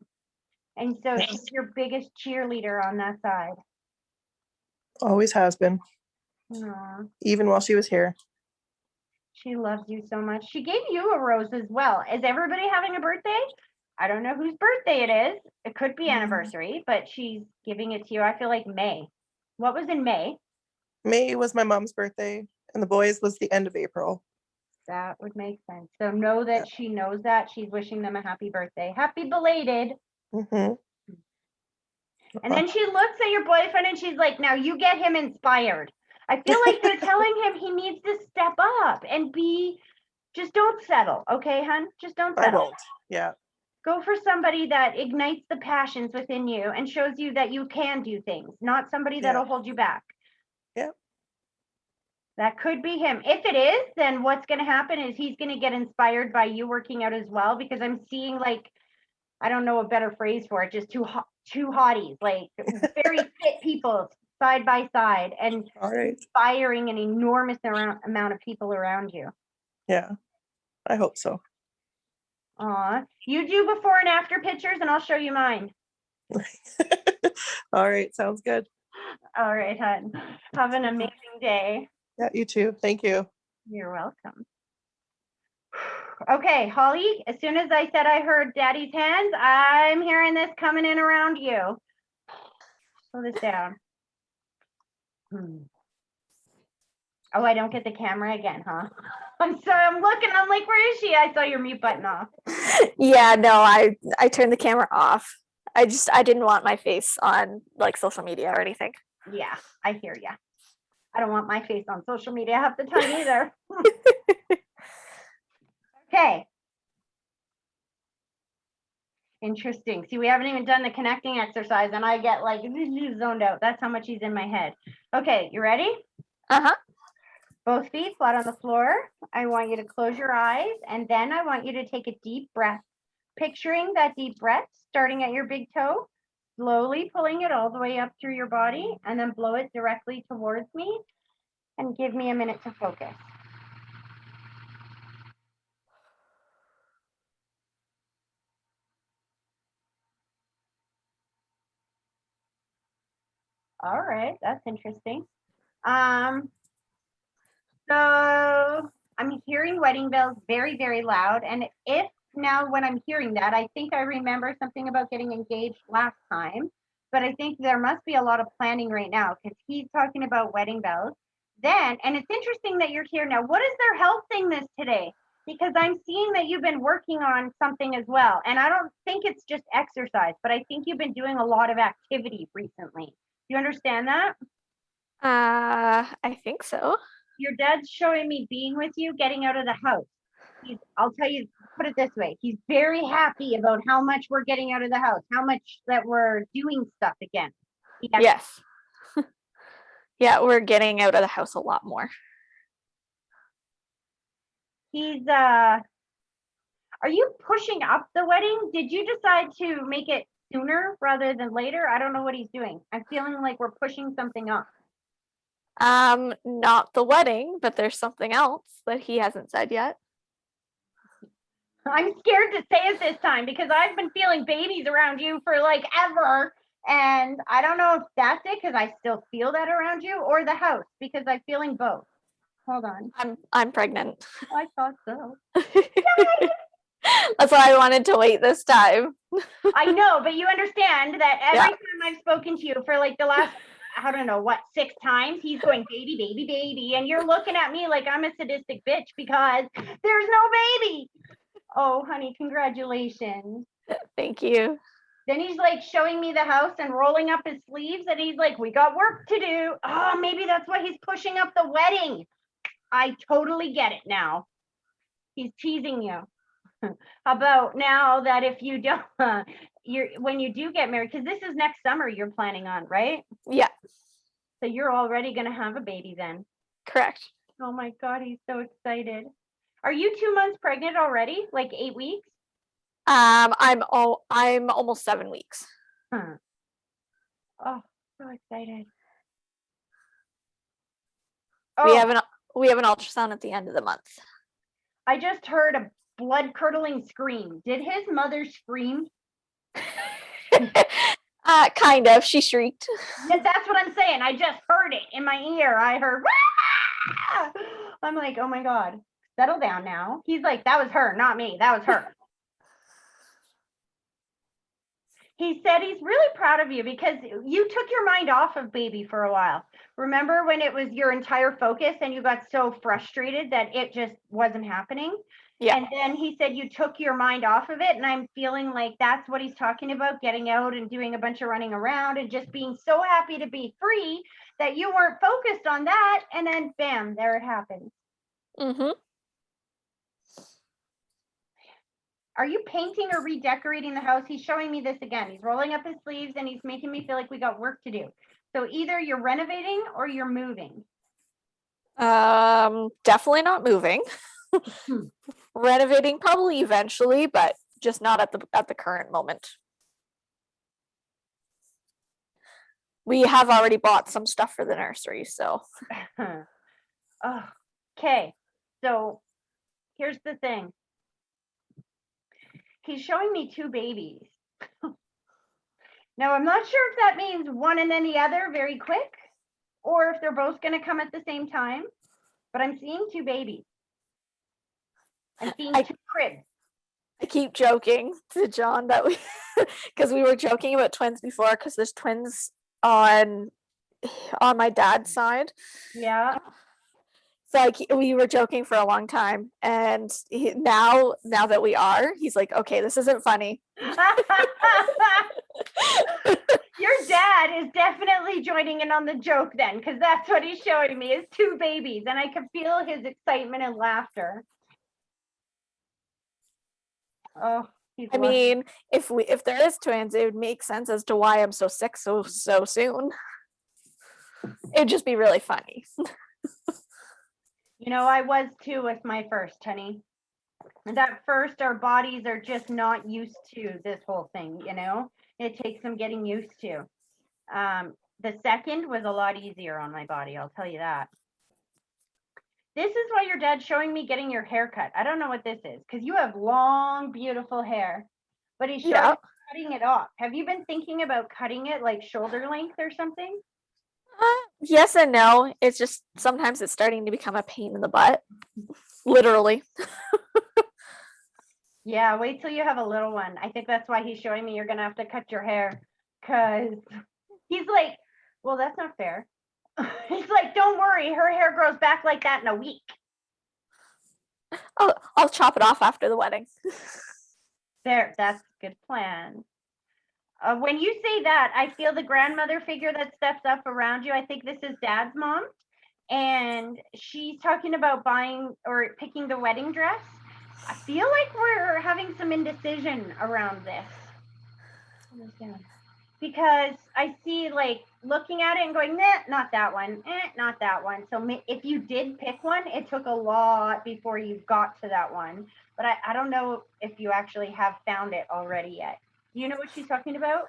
And so she's your biggest cheerleader on that side. Always has been. Aw, even while she was here. she loves you so much. She gave you a rose as well. Is everybody having a birthday? I don't know whose birthday it is. It could be anniversary, but she's giving it to you. I feel like May. What was in May? May was my mom's birthday, and the boys was the end of April. That would make sense. So know that she knows that. She's wishing them a happy birthday. Happy belated. Mm-hmm. And then she looks at your boyfriend and she's like, now you get him inspired. I feel like you're telling him he needs to step up and just don't settle. Okay, hun? Just don't I settle. won't. Yeah. Go for somebody that ignites the passions within you and shows you that you can do things, not somebody that'll hold you back. Yeah. That could be him. If it is, then what's going to happen is he's going to get inspired by you working out as well, because I'm seeing, like, I don't know a better phrase for it, just two hotties, like very fit people side by side and All right. inspiring an enormous amount of people around you. Yeah. I hope so. Aw, you do before and after pictures and I'll show you mine. All right. Sounds good. All right, hun. Have an amazing day. Yeah, you too. Thank you. You're welcome. Okay, Holly, as soon as I said I heard Daddy's hands, I'm hearing this coming in around you. Slow this down. Oh, I don't get the camera again, huh? I'm sorry, I'm looking, I'm like, where is she? I saw your mute button off. Yeah, no, I turned the camera off. I didn't want my face on like social media or anything. Yeah, I hear ya. I don't want my face on social media half the time either. Okay. Interesting. See, we haven't even done the connecting exercise and I get like zoned out. That's how much he's in my head. Okay, you ready? Uh-huh. Both feet flat on the floor. I want you to close your eyes and then I want you to take a deep breath. Picturing that deep breath starting at your big toe, slowly pulling it all the way up through your body and then blow it directly towards me and give me a minute to focus. All right, that's interesting. So I'm hearing wedding bells very, very loud. And if now when I'm hearing that, I think I remember something about getting engaged last time, but I think there must be a lot of planning right now because he's talking about wedding bells. Then, and it's interesting that you're here now. What is their health thing this today? Because I'm seeing that you've been working on something as well. And I don't think it's just exercise, but I think you've been doing a lot of activity recently. Do you understand that? I think so. Your dad's showing me being with you, getting out of the house. I'll tell you, put it this way. He's very happy about how much we're getting out of the house, how much that we're doing stuff again. Yes. Yeah, we're getting out of the house a lot more. He's, are you pushing up the wedding? Did you decide to make it sooner rather than later? I don't know what he's doing. I'm feeling like we're pushing something up. Not the wedding, but there's something else that he hasn't said yet. I'm scared to say it this time because I've been feeling babies around you for like ever. And I don't know if that's it because I still feel that around you, or the house because I'm feeling both. Hold on. I'm pregnant. I thought so. That's why I wanted to wait this time. I know, but you understand that every time I've spoken to you for like the last, I don't know what, 6 times, he's going baby, baby, baby. And you're looking at me like I'm a sadistic bitch because there's no baby. Oh, honey, congratulations. Thank you. Then he's like showing me the house and rolling up his sleeves and he's like, we got work to do. Oh, maybe that's why he's pushing up the wedding. I totally get it now. He's teasing you. How about now that if you don't, when you do get married, because this is next summer you're planning on, right? Yeah. So you're already going to have a baby then. Correct. Oh my God, he's so excited. Are you 2 months pregnant already? Like 8 weeks? I'm almost 7 weeks. Huh. Oh, so excited. Oh, We have an ultrasound at the end of the month. I just heard a blood-curdling scream. Did his mother scream? kind of. She shrieked. Yeah, that's what I'm saying. I just heard it in my ear. I heard, "Wah!" I'm like, oh my God, settle down now. He's like, that was her, not me. That was her. He said he's really proud of you because you took your mind off of baby for a while. Remember when it was your entire focus and you got so frustrated that it just wasn't happening? Yeah. And then he said you took your mind off of it. And I'm feeling like that's what he's talking about, getting out and doing a bunch of running around and just being so happy to be free that you weren't focused on that. And then bam, there it happened. Mm-hmm. Are you painting or redecorating the house? He's showing me this again. He's rolling up his sleeves and he's making me feel like we got work to do. So either you're renovating or you're moving. Definitely not moving. Renovating probably eventually, but just not at the current moment. We have already bought some stuff for the nursery, so. Oh, okay. So here's the thing. He's showing me 2 babies. Now, I'm not sure if that means one and then the other very quick, or if they're both going to come at the same time, but I'm seeing 2 babies. I'm seeing 2 cribs. I keep joking to John that because we were joking about twins before, because there's twins on my dad's side. Yeah. So we were joking for a long time, and now that we are, he's like, okay, this isn't funny. Your dad is definitely joining in on the joke then, because that's what he's showing me is 2 babies, and I can feel his excitement and laughter. Oh, I mean, if there is twins, it would make sense as to why I'm so sick so soon. It'd just be really funny. You know, I was too with my first, honey. And at first, our bodies are just not used to this whole thing, you know? It takes some getting used to. The second was a lot easier on my body, I'll tell you that. This is why your dad's showing me getting your hair cut. I don't know what this is, because you have long, beautiful hair, but he's showing me cutting it off. Have you been thinking about cutting it like shoulder length or something? Yes and no. It's just sometimes it's starting to become a pain in the butt. Literally. Yeah, wait till you have a little one. I think that's why he's showing me you're going to have to cut your hair, because he's like, well, that's not fair. He's like, don't worry, her hair grows back like that in a week. I'll chop it off after the wedding. There, that's a good plan. When you say that, I feel the grandmother figure that steps up around you. I think this is Dad's mom, and she's talking about buying or picking the wedding dress. I feel like we're having some indecision around this. Because I see like looking at it and going, nah, not that one, not that one. So if you did pick one, it took a lot before you got to that one. But I don't know if you actually have found it already yet. Do you know what she's talking about?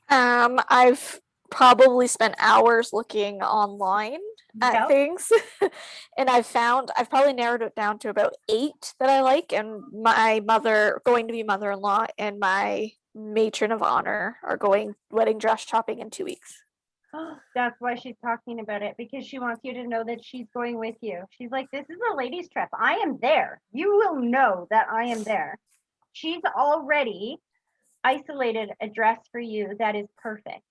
I've probably spent hours looking online at things, and I've probably narrowed it down to about 8 that I like, and my going to be mother-in-law and my matron of honor are going wedding dress shopping in 2 weeks. That's why she's talking about it, because she wants you to know that she's going with you. She's like, this is a ladies' trip. I am there. You will know that I am there. She's already isolated a dress for you that is perfect.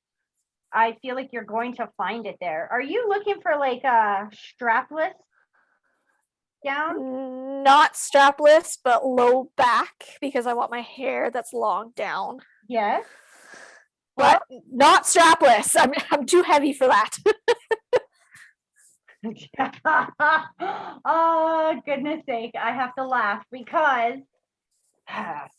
I feel like you're going to find it there. Are you looking for like a strapless gown? Not strapless, but low back, because I want my hair that's long down. Yes. But not strapless. I'm too heavy for that. Oh, goodness sake. I have to laugh because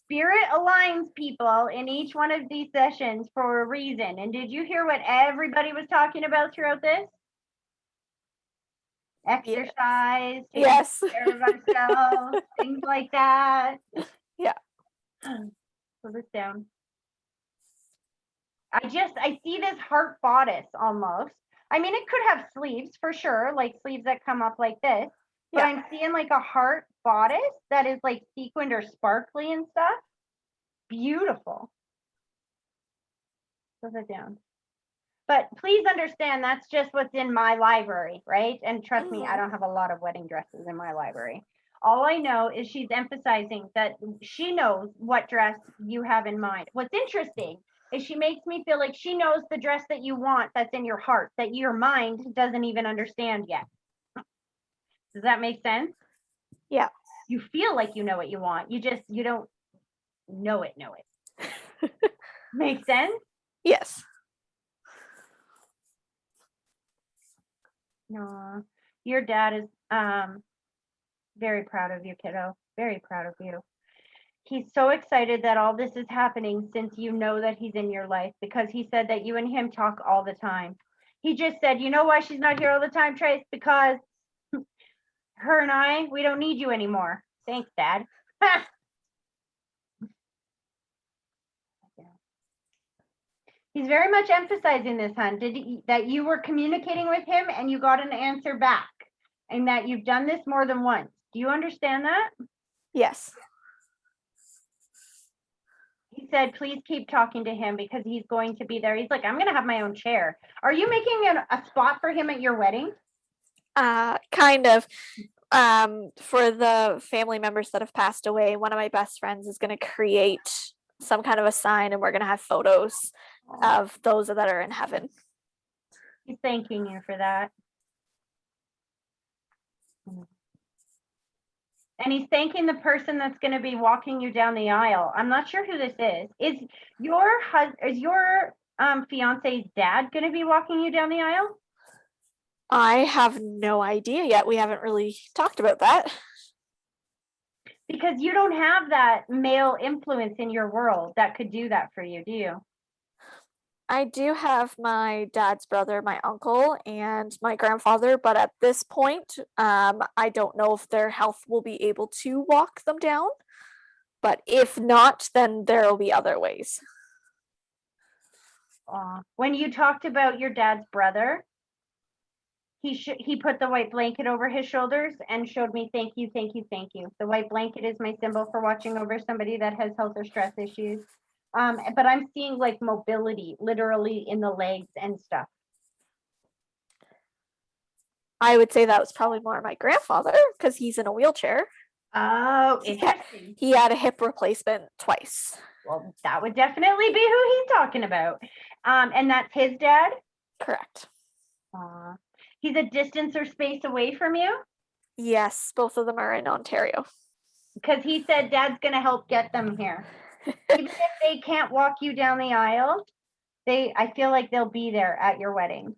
Spirit aligns people in each one of these sessions for a reason. And did you hear what everybody was talking about throughout this? Exercise, yes, care of ourselves, things like that. Yeah. Put this down. I see this heart bodice almost. I mean, it could have sleeves for sure, like sleeves that come up like this. But I'm seeing like a heart bodice that is like sequined or sparkly and stuff. Beautiful. Put it down. But please understand that's just what's in my library, right? And trust me, I don't have a lot of wedding dresses in my library. All I know is she's emphasizing that she knows what dress you have in mind. What's interesting is she makes me feel like she knows the dress that you want that's in your heart, that your mind doesn't even understand yet. Does that make sense? Yeah. You feel like you know what you want. You don't know it. Make sense? Yes. No, your dad is very proud of you, kiddo. Very proud of you. He's so excited that all this is happening since you know that he's in your life, because he said that you and him talk all the time. He just said, you know why she's not here all the time, Trace? Because her and we don't need you anymore. Thanks, Dad. He's very much emphasizing this, hon. That you were communicating with him and you got an answer back, and that you've done this more than once. Do you understand that? Yes. He said, please keep talking to him because he's going to be there. He's like, I'm going to have my own chair. Are you making a spot for him at your wedding? Kind of. For the family members that have passed away, one of my best friends is going to create some kind of a sign, and we're going to have photos of those that are in heaven. He's thanking you for that. And he's thanking the person that's going to be walking you down the aisle. I'm not sure who this is. Is your fiance's dad going to be walking you down the aisle? I have no idea yet. We haven't really talked about that. Because you don't have that male influence in your world that could do that for you, do you? I do have my dad's brother, my uncle, and my grandfather, but at this point, I don't know if their health will be able to walk them down. But if not, then there will be other ways. When you talked about your dad's brother, he put the white blanket over his shoulders and showed me, thank you, thank you, thank you. The white blanket is my symbol for watching over somebody that has health or stress issues. But I'm seeing like mobility, literally in the legs and stuff. I would say that was probably more my grandfather because he's in a wheelchair. Oh, interesting. He had a hip replacement twice. Well, that would definitely be who he's talking about. And that's his dad? Correct. He's a distance or space away from you? Yes, both of them are in Ontario. Because he said Dad's going to help get them here. Even if they can't walk you down the aisle, I feel like they'll be there at your wedding.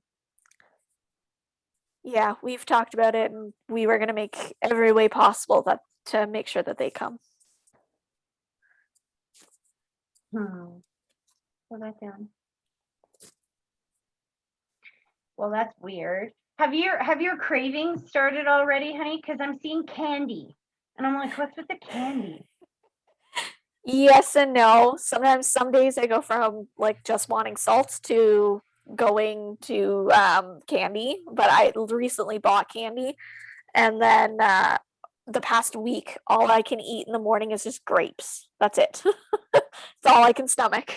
Yeah, we've talked about it, and we were going to make every way possible to make sure that they come. Put that down. Well, that's weird. Have your cravings started already, honey? Because I'm seeing candy. And I'm like, what's with the candy? Yes and no. Sometimes, some days I go from like just wanting salt to going to candy, but I recently bought candy, and then the past week, all I can eat in the morning is just grapes. That's it. It's all I can stomach.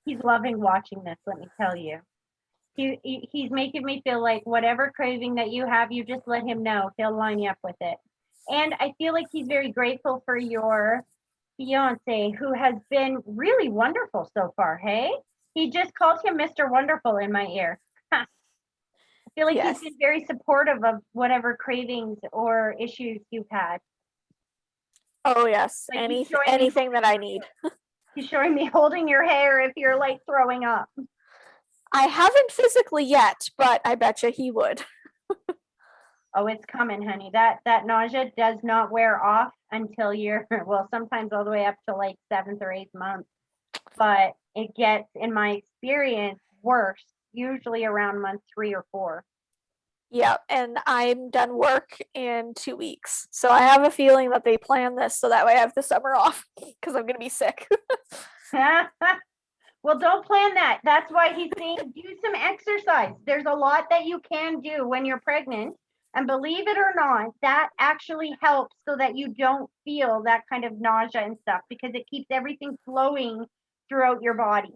He's loving watching this, let me tell you. He's making me feel like whatever craving that you have, you just let him know. He'll line you up with it. And I feel like he's very grateful for your fiance, who has been really wonderful so far, hey? He just called him Mr. Wonderful in my ear. I feel like Yes. he's been very supportive of whatever cravings or issues you've had. Oh yes, Like anything that I need. He's showing me holding your hair if you're like throwing up. I haven't physically yet, but I betcha he would. Oh, it's coming, honey. That nausea does not wear off until you're, well, sometimes all the way up to like 7th or 8th month. But it gets, in my experience, worse, usually around month 3 or 4. Yeah, and I'm done work in 2 weeks. So I have a feeling that they plan this so that way I have the summer off because I'm going to be sick. Well, don't plan that. That's why he's saying do some exercise. There's a lot that you can do when you're pregnant. And believe it or not, that actually helps so that you don't feel that kind of nausea and stuff, because it keeps everything flowing throughout your body.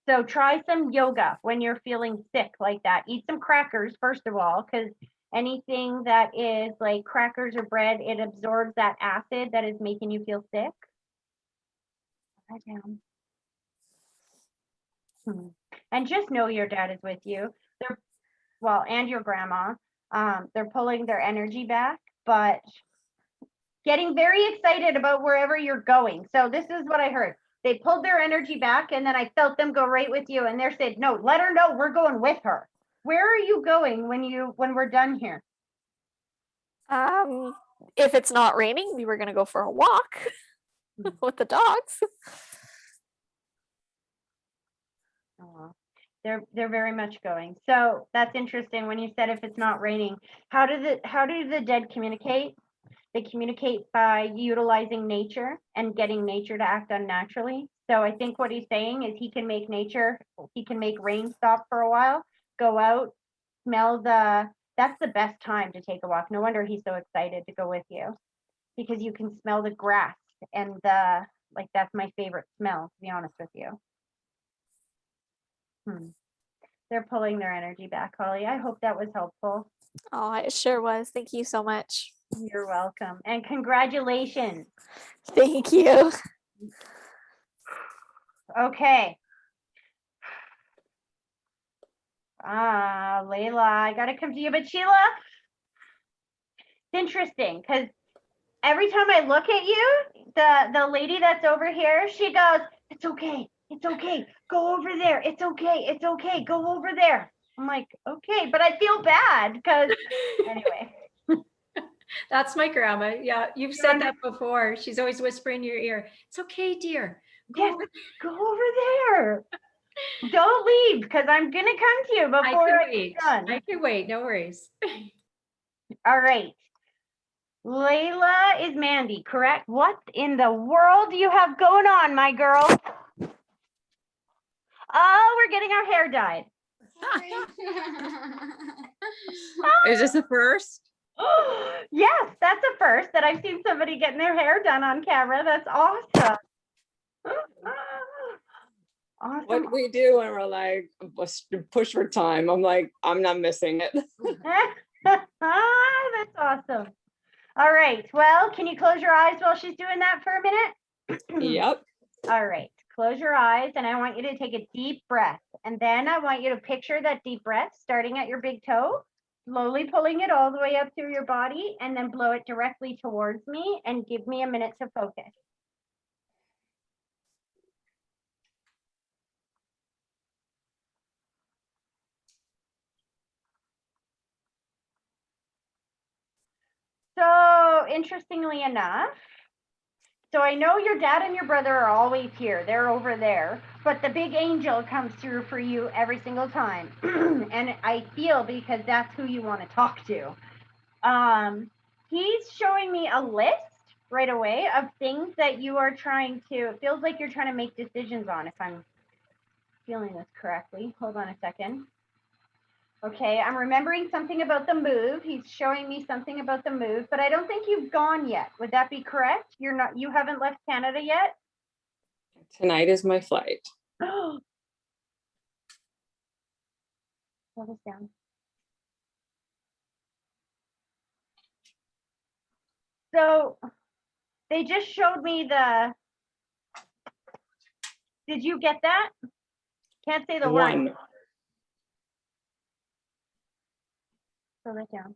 So try some yoga when you're feeling sick like that. Eat some crackers, first of all, because anything that is like crackers or bread, it absorbs that acid that is making you feel sick. Write that down. And just know your dad is with you. And your grandma. They're pulling their energy back, but getting very excited about wherever you're going. So this is what I heard. They pulled their energy back, and then I felt them go right with you. And they're saying, no, let her know we're going with her. Where are you going when we're done here? If it's not raining, we were gonna go for a walk with the dogs. They're very much going. So that's interesting when you said if it's not raining. How do the dead communicate? They communicate by utilizing nature and getting nature to act unnaturally. So I think what he's saying is he can make rain stop for a while, go out, smell that's the best time to take a walk. No wonder he's so excited to go with you, because you can smell the grass and that's my favorite smell, to be honest with you. They're pulling their energy back, Holly. I hope that was helpful. Oh, it sure was. Thank you so much. You're welcome. And congratulations. Thank you. Okay. Layla, I gotta come to you. But Sheila, it's interesting because every time I look at you, the lady that's over here, she goes, it's okay. It's okay. Go over there. It's okay. It's okay. Go over there. I'm like, okay, but I feel bad because anyway. That's my grandma. Yeah, you've said that before. She's always whispering in your ear. It's okay, dear. Go over there. Don't leave, because I'm gonna come to you before I'm done. I can wait. No worries. All right. Layla is Mandy, correct? What in the world do you have going on, my girl? Oh, we're getting our hair dyed. Is this the first? Yes, that's a first that I've seen somebody getting their hair done on camera. That's awesome. Awesome. What we do when we're like push for time, I'm like, I'm not missing it. That's awesome. All right. Well, can you close your eyes while she's doing that for a minute? Yep. All right. Close your eyes, and I want you to take a deep breath. And then I want you to picture that deep breath starting at your big toe, slowly pulling it all the way up through your body, and then blow it directly towards me and give me a minute to focus. So interestingly enough, so I know your dad and your brother are always here. They're over there, but the big angel comes through for you every single time. And I feel because that's who you want to talk to. He's showing me a list right away of things that you are it feels like you're trying to make decisions on, if I'm feeling this correctly. Hold on a second. Okay, I'm remembering something about the move. He's showing me something about the move, but I don't think you've gone yet. Would that be correct? You haven't left Canada yet? Tonight is my flight. Oh. Hold this down. So they just showed me did you get that? Can't say the One. word. Throw that down.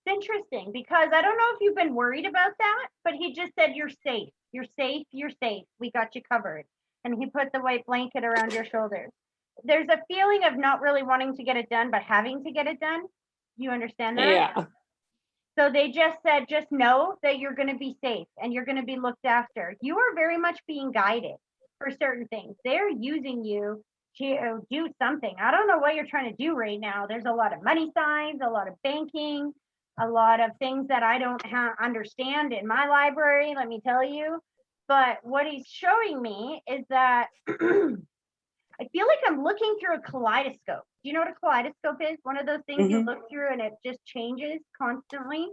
It's interesting because I don't know if you've been worried about that, but he just said you're safe. You're safe. You're safe. We got you covered. And he put the white blanket around your shoulders. There's a feeling of not really wanting to get it done, but having to get it done. You understand that? Yeah. So they just said, just know that you're going to be safe and you're going to be looked after. You are very much being guided for certain things. They're using you to do something. I don't know what you're trying to do right now. There's a lot of money signs, a lot of banking, a lot of things that I don't understand in my library, let me tell you. But what he's showing me is that I feel like I'm looking through a kaleidoscope. Do you know what a kaleidoscope is? One of those things you look through and it just changes constantly.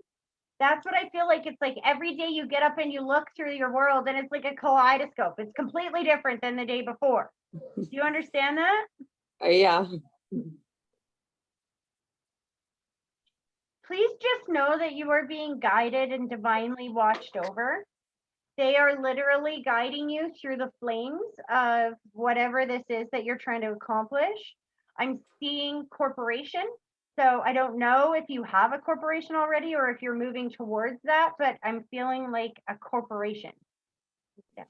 That's what I feel like. It's like every day you get up and you look through your world and it's like a kaleidoscope. It's completely different than the day before. Do you understand that? Yeah. Please just know that you are being guided and divinely watched over. They are literally guiding you through the flames of whatever this is that you're trying to accomplish. I'm seeing corporation. So I don't know if you have a corporation already or if you're moving towards that, but I'm feeling like a corporation. Yeah.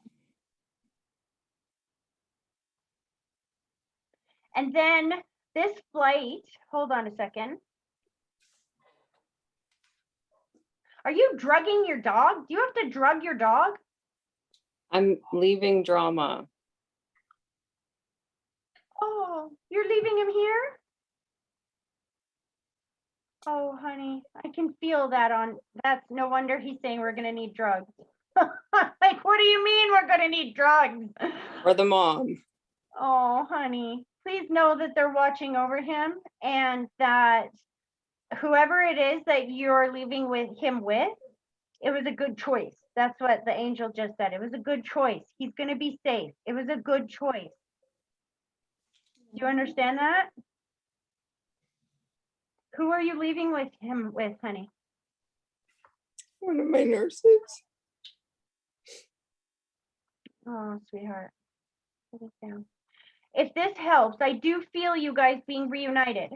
And then this flight, hold on a second. Are you drugging your dog? Do you have to drug your dog? I'm leaving drama. Oh, you're leaving him here? Oh, honey, I can feel that on, that's no wonder he's saying we're gonna need drugs. Like, what do you mean we're gonna need drugs? Or the mom. Oh, honey, please know that they're watching over him and that whoever it is that you're leaving with him with, it was a good choice. That's what the angel just said. It was a good choice. He's gonna be safe. It was a good choice. Do you understand that? Who are you leaving with him with, honey? One of my nurses. Oh, sweetheart. Put it down. If this helps, I do feel you guys being reunited.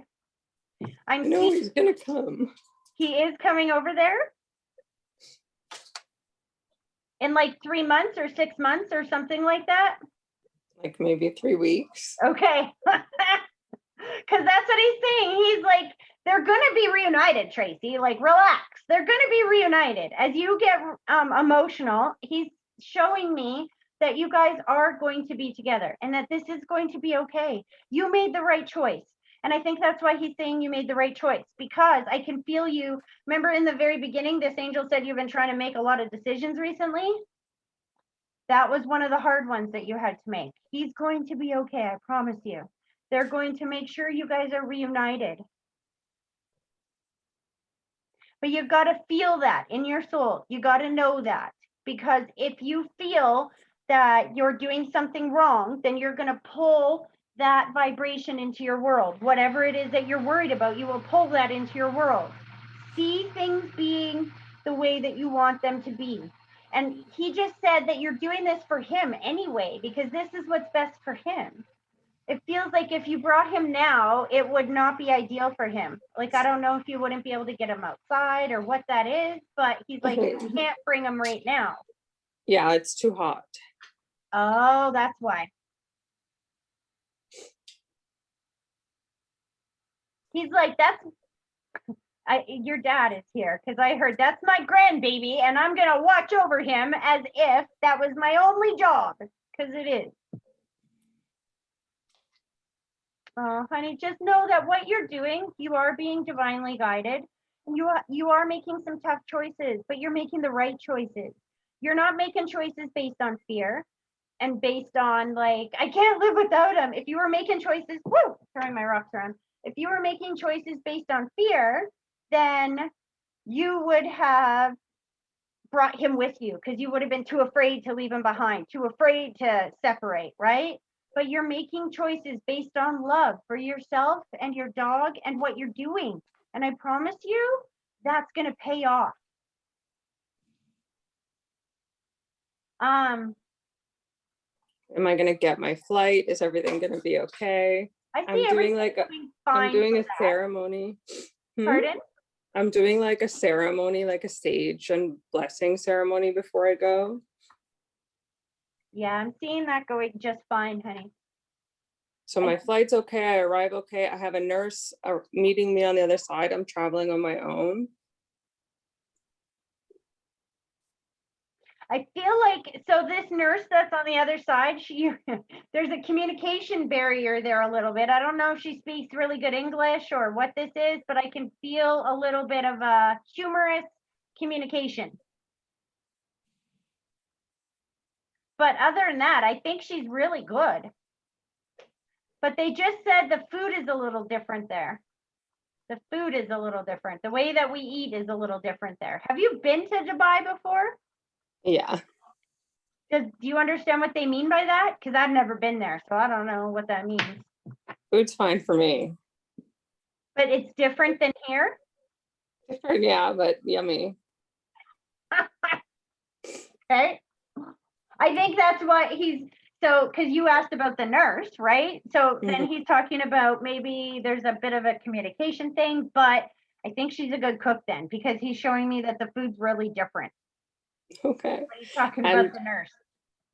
I I'm know seeing he's gonna come. he is coming over there in like 3 months or 6 months or something like that. Like maybe 3 weeks. Okay. Because that's what he's saying. He's like, they're going to be reunited, Tracy. Like, relax. They're going to be reunited. As you get emotional, he's showing me that you guys are going to be together and that this is going to be okay. You made the right choice. And I think that's why he's saying you made the right choice, because I can feel you. Remember in the very beginning, this angel said you've been trying to make a lot of decisions recently. That was one of the hard ones that you had to make. He's going to be okay. I promise you. They're going to make sure you guys are reunited. But you've got to feel that in your soul. You got to know that, because if you feel that you're doing something wrong, then you're going to pull that vibration into your world. Whatever it is that you're worried about, you will pull that into your world. See things being the way that you want them to be. And he just said that you're doing this for him anyway, because this is what's best for him. It feels like if you brought him now, it would not be ideal for him. Like, I don't know if you wouldn't be able to get him outside or what that is, but he's like, you can't bring him right now. Yeah, it's too hot. Oh, that's why. He's like, your dad is here, because I heard that's my grandbaby and I'm going to watch over him as if that was my only job, because it is. Oh, honey, just know that what you're doing, you are being divinely guided. You are making some tough choices, but you're making the right choices. You're not making choices based on fear and based on like, I can't live without him. If you were making choices, whoo, throwing my rocks around. If you were making choices based on fear, then you would have brought him with you, because you would have been too afraid to leave him behind, too afraid to separate, right? But you're making choices based on love for yourself and your dog and what you're doing. And I promise you, that's going to pay off. Am I gonna get my flight? Is everything gonna be okay? I see I'm doing like I'm doing a ceremony. Pardon? I'm doing like a ceremony, like a stage and blessing ceremony before I go. Yeah, I'm seeing that going just fine, honey. So my flight's okay. I arrive okay. I have a nurse meeting me on the other side. I'm traveling on my own. I feel like, so this nurse that's on the other side, there's a communication barrier there a little bit. I don't know if she speaks really good English or what this is, but I can feel a little bit of a humorous communication. But other than that, I think she's really good. But they just said the food is a little different there. The food is a little different. The way that we eat is a little different there. Have you been to Dubai before? Yeah. Do you understand what they mean by that? Because I've never been there, so I don't know what that means. Food's fine for me. But it's different than here? Different, yeah, but yummy. Okay. I think that's what because you asked about the nurse, right? So then he's talking about maybe there's a bit of a communication thing, but I think she's a good cook then, because he's showing me that the food's really different. Okay. When he's talking about the nurse.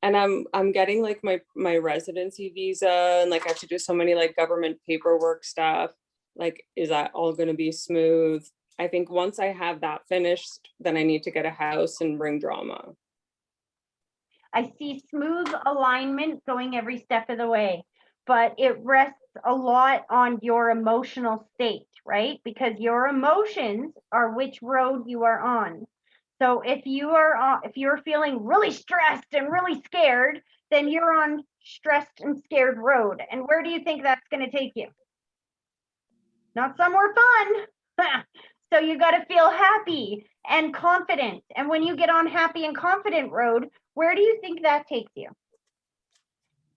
And I'm getting like my residency visa, and like I have to do so many like government paperwork stuff. Like, is that all going to be smooth? I think once I have that finished, then I need to get a house and bring drama. I see smooth alignment going every step of the way, but it rests a lot on your emotional state, right? Because your emotions are which road you are on. So if you're feeling really stressed and really scared, then you're on stressed and scared road. And where do you think that's going to take you? Not somewhere fun. So you got to feel happy and confident. And when you get on happy and confident road, where do you think that takes you?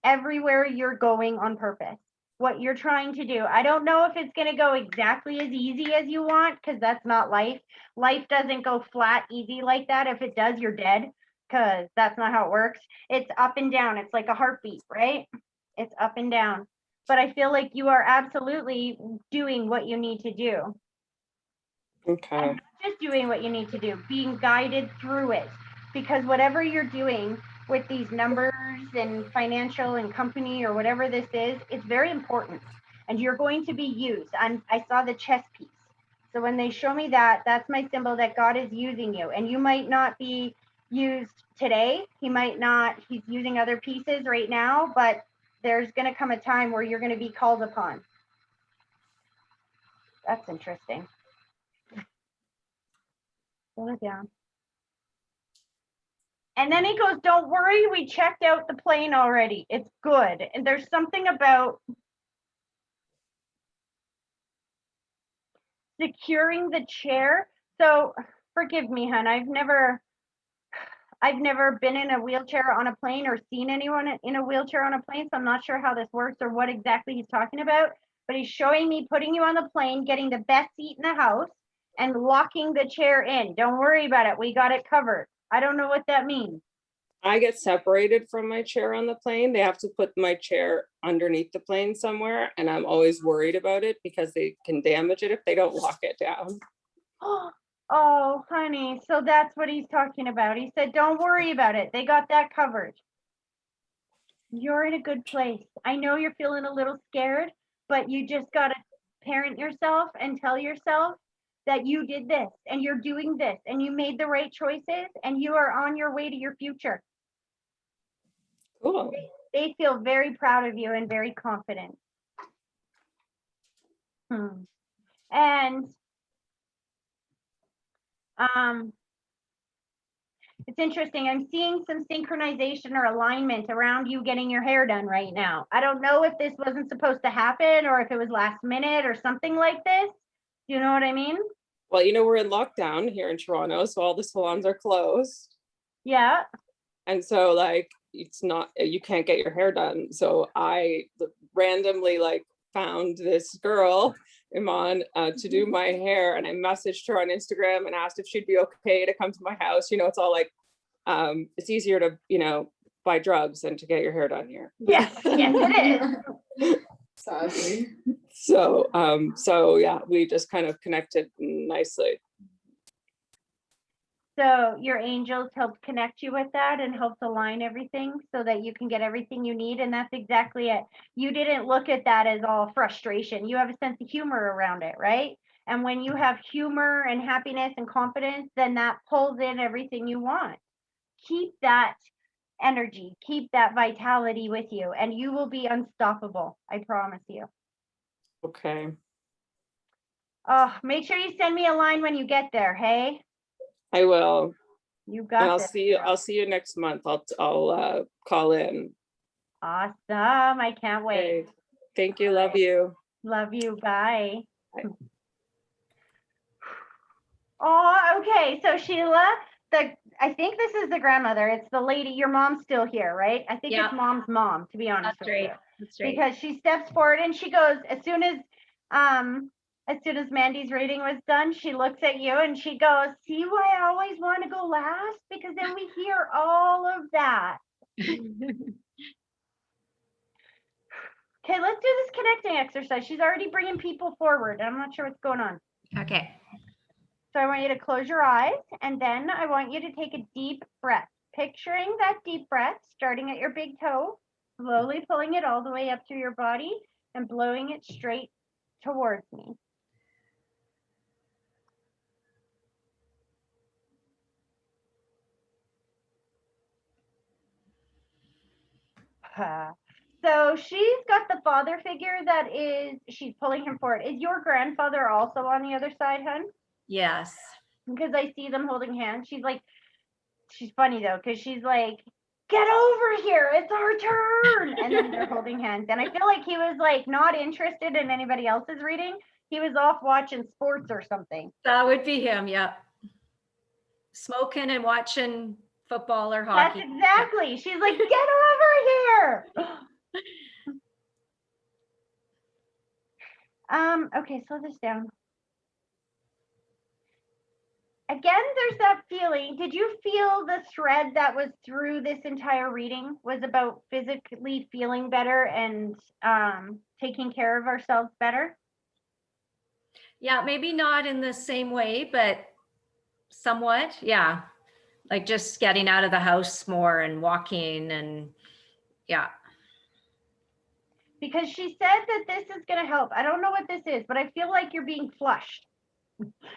Everywhere you're going on purpose. What you're trying to do. I don't know if it's going to go exactly as easy as you want, because that's not life. Life doesn't go flat easy like that. If it does, you're dead, because that's not how it works. It's up and down. It's like a heartbeat, right? It's up and down. But I feel like you are absolutely doing what you need to do. Okay. And not just doing what you need to do, being guided through it. Because whatever you're doing with these numbers and financial and company or whatever this is, it's very important. And you're going to be used. I saw the chess piece. So when they show me that, that's my symbol that God is using you. And you might not be used today. He's using other pieces right now, but there's going to come a time where you're going to be called upon. That's interesting. Pull it down. And then he goes, don't worry, we checked out the plane already. It's good. And there's something about securing the chair. So forgive me, hon. I've never been in a wheelchair on a plane or seen anyone in a wheelchair on a plane. So I'm not sure how this works or what exactly he's talking about. But he's showing me putting you on the plane, getting the best seat in the house, and locking the chair in. Don't worry about it. We got it covered. I don't know what that means. I get separated from my chair on the plane. They have to put my chair underneath the plane somewhere, and I'm always worried about it because they can damage it if they don't lock it down. Oh, honey. So that's what he's talking about. He said, don't worry about it. They got that covered. You're in a good place. I know you're feeling a little scared, but you just got to parent yourself and tell yourself that you did this and you're doing this and you made the right choices and you are on your way to your future. Cool. They feel very proud of you and very confident. And it's interesting. I'm seeing some synchronization or alignment around you getting your hair done right now. I don't know if this wasn't supposed to happen or if it was last minute or something like this. Do you know what I mean? Well, we're in lockdown here in Toronto, so all the salons are closed. Yeah. And so like, you can't get your hair done. So I randomly like found this girl, Iman, to do my hair. And I messaged her on Instagram and asked if she'd be okay to come to my house. It's all like, it's easier to, buy drugs than to get your hair done here. Yes, yes, it is. Sadly. So yeah, we just kind of connected nicely. So your angels helped connect you with that and helped align everything so that you can get everything you need. And that's exactly it. You didn't look at that as all frustration. You have a sense of humor around it, right? And when you have humor and happiness and confidence, then that pulls in everything you want. Keep that energy, keep that vitality with you, and you will be unstoppable. I promise you. Okay. Oh, make sure you send me a line when you get there, hey? I will. You got and this. I'll see you next month. I'll call in. Awesome. I can't wait. Okay. Thank you. Love you. Love you. Bye. Bye. Oh, okay. So Sheila, I think this is the grandmother. It's the lady. Your mom's still here, right? I think Yeah. it's mom's mom, to be honest That's with right. you. That's right. Because she steps forward and she goes, as soon as Mandy's reading was done, she looks at you and she goes, see why I always want to go last? Because then we hear all of that. Okay, let's do this connecting exercise. She's already bringing people forward. I'm not sure what's going on. Okay. So I want you to close your eyes and then I want you to take a deep breath. Picturing that deep breath starting at your big toe, slowly pulling it all the way up through your body and blowing it straight towards me. So she's got the father figure that she's pulling him forward. Is your grandfather also on the other side, hun? Yes. Because I see them holding hands. She's funny though, because she's like, get over here, it's our turn. And then they're holding hands. And I feel like he was like not interested in anybody else's reading. He was off watching sports or something. That would be him. Yeah. Smoking and watching football or That's hockey. exactly. She's like, get over here. Okay, slow this down. Again, there's that feeling. Did you feel the thread that was through this entire reading was about physically feeling better and taking care of ourselves better? Yeah, maybe not in the same way, but somewhat. Yeah. Like just getting out of the house more and walking and yeah. Because she said that this is going to help. I don't know what this is, but I feel like you're being flushed,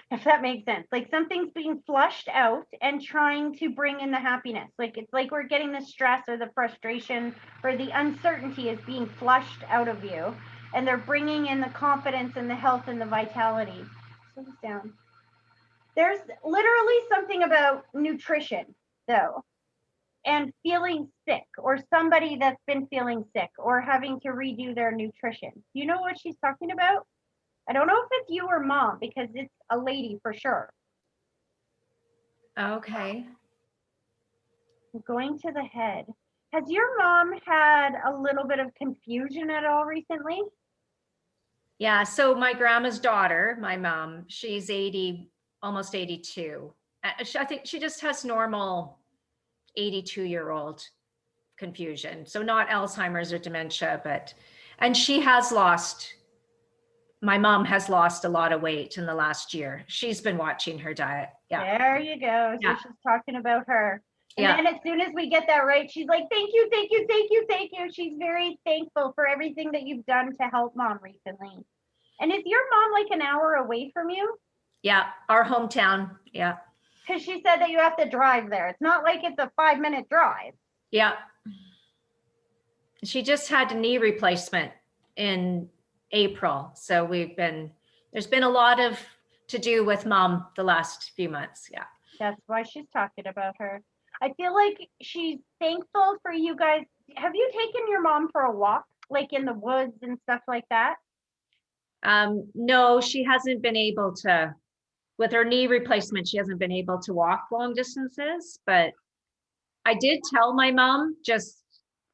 if that makes sense. Like something's being flushed out and trying to bring in the happiness. Like it's like we're getting the stress or the frustration or the uncertainty is being flushed out of you. And they're bringing in the confidence and the health and the vitality. Slow this down. There's literally something about nutrition, though, and feeling sick, or somebody that's been feeling sick or having to redo their nutrition. Do you know what she's talking about? I don't know if it's you or mom, because it's a lady for sure. Okay. Going to the head. Has your mom had a little bit of confusion at all recently? Yeah. So my grandma's daughter, my mom, she's 80, almost 82. I think she just has normal 82-year-old confusion. So not Alzheimer's or dementia, and she has my mom has lost a lot of weight in the last year. She's been watching her diet. Yeah. There you go. So Yeah. she's talking about her. And Yeah. then as soon as we get that right, she's like, thank you, thank you, thank you, thank you. She's very thankful for everything that you've done to help mom recently. And is your mom like an hour away from you? Yeah. Our hometown. Yeah. Because she said that you have to drive there. It's not like it's a 5-minute drive. Yeah. She just had a knee replacement in April. So there's been a lot to do with mom the last few months. Yeah. That's why she's talking about her. I feel like she's thankful for you guys. Have you taken your mom for a walk, like in the woods and stuff like that? No, she hasn't been able to, with her knee replacement, she hasn't been able to walk long distances, but I did tell my mom just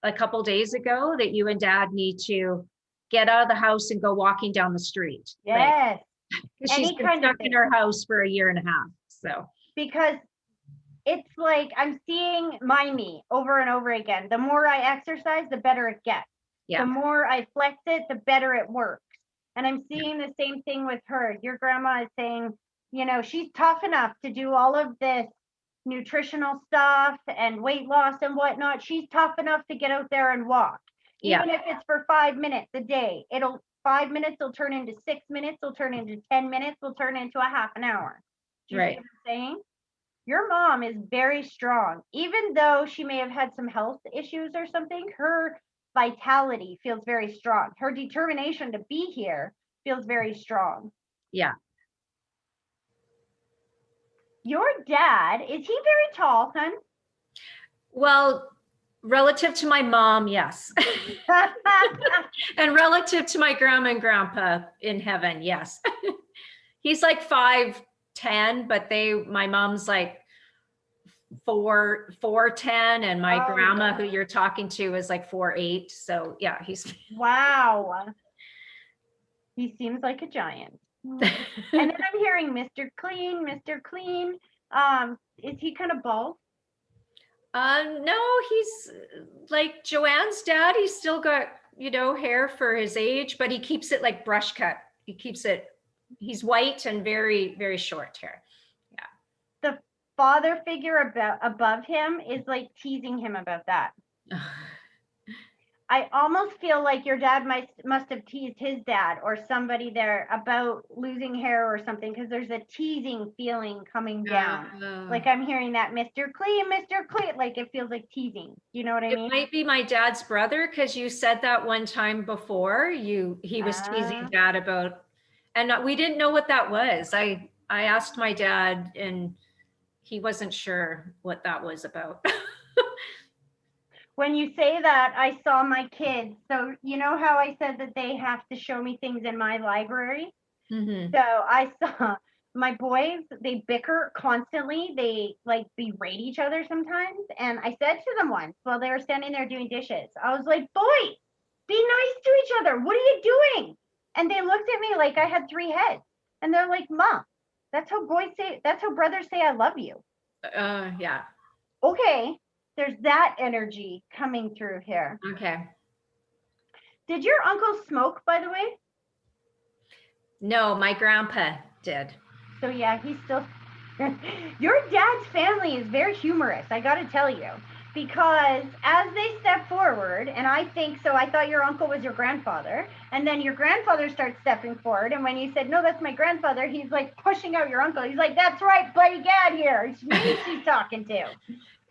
a couple days ago that you and dad need to get out of the house and go walking down the street. Yes. Because she's been stuck in her house for a year and a half. So because it's like I'm seeing my knee over and over again. The more I exercise, the better it gets. yeah. The more I flex it, the better it works. And I'm seeing the same thing with her. Your grandma is saying, she's tough enough to do all of this nutritional stuff and weight loss and whatnot. She's tough enough to get out there and walk. Even if it's for 5 minutes a day, 5 minutes will turn into 6 minutes, will turn into 10 minutes, will turn into a half an hour. Do you see what I'm saying? Your mom is very strong. Even though she may have had some health issues or something, her vitality feels very strong. Her determination to be here feels very strong. Yeah. Your dad, is he very tall, hun? Well, relative to my mom, yes. And relative to my grandma and grandpa in heaven, yes. He's like 5'10", 10, but my mom's like 4'10", and my Oh, grandma, yeah. who you're talking to, is like 4'8". So yeah, he's Wow. He seems like a giant. And then I'm hearing Mr. Clean, Mr. Clean. Is he kind of bald? No, he's like Joanne's dad. He's still got, hair for his age, but he keeps it like brush cut. He's white and very, very short hair. The father figure above him is like teasing him about that. I almost feel like your dad must have teased his dad or somebody there about losing hair or something, because there's a teasing feeling coming down. Like I'm hearing that Mr. Clean, like it feels like teasing. You know what I mean? It might be my dad's brother, because you said that one time before. He was teasing dad about, and we didn't know what that was. I asked my dad, and he wasn't sure what that was about. When you say that, I saw my kids. So you know how I said that they have to show me things in my library? Mm-hmm. So I saw my boys, they bicker constantly. They like berate each other sometimes. And I said to them once while they were standing there doing dishes, I was like, boys, be nice to each other. What are you doing? And they looked at me like I had 3 heads. And they're like, Mom, that's how brothers say I love you. Yeah. Okay. There's that energy coming through here. Okay. Did your uncle smoke, by the way? No, my grandpa did. So yeah, he's still. Your dad's family is very humorous, I got to tell you, because as they step forward, and I think so, I thought your uncle was your grandfather, and then your grandfather starts stepping forward, and when you said, no, that's my grandfather, he's like pushing out your uncle. He's like, that's right, buddy, Gad here. It's me she's talking to.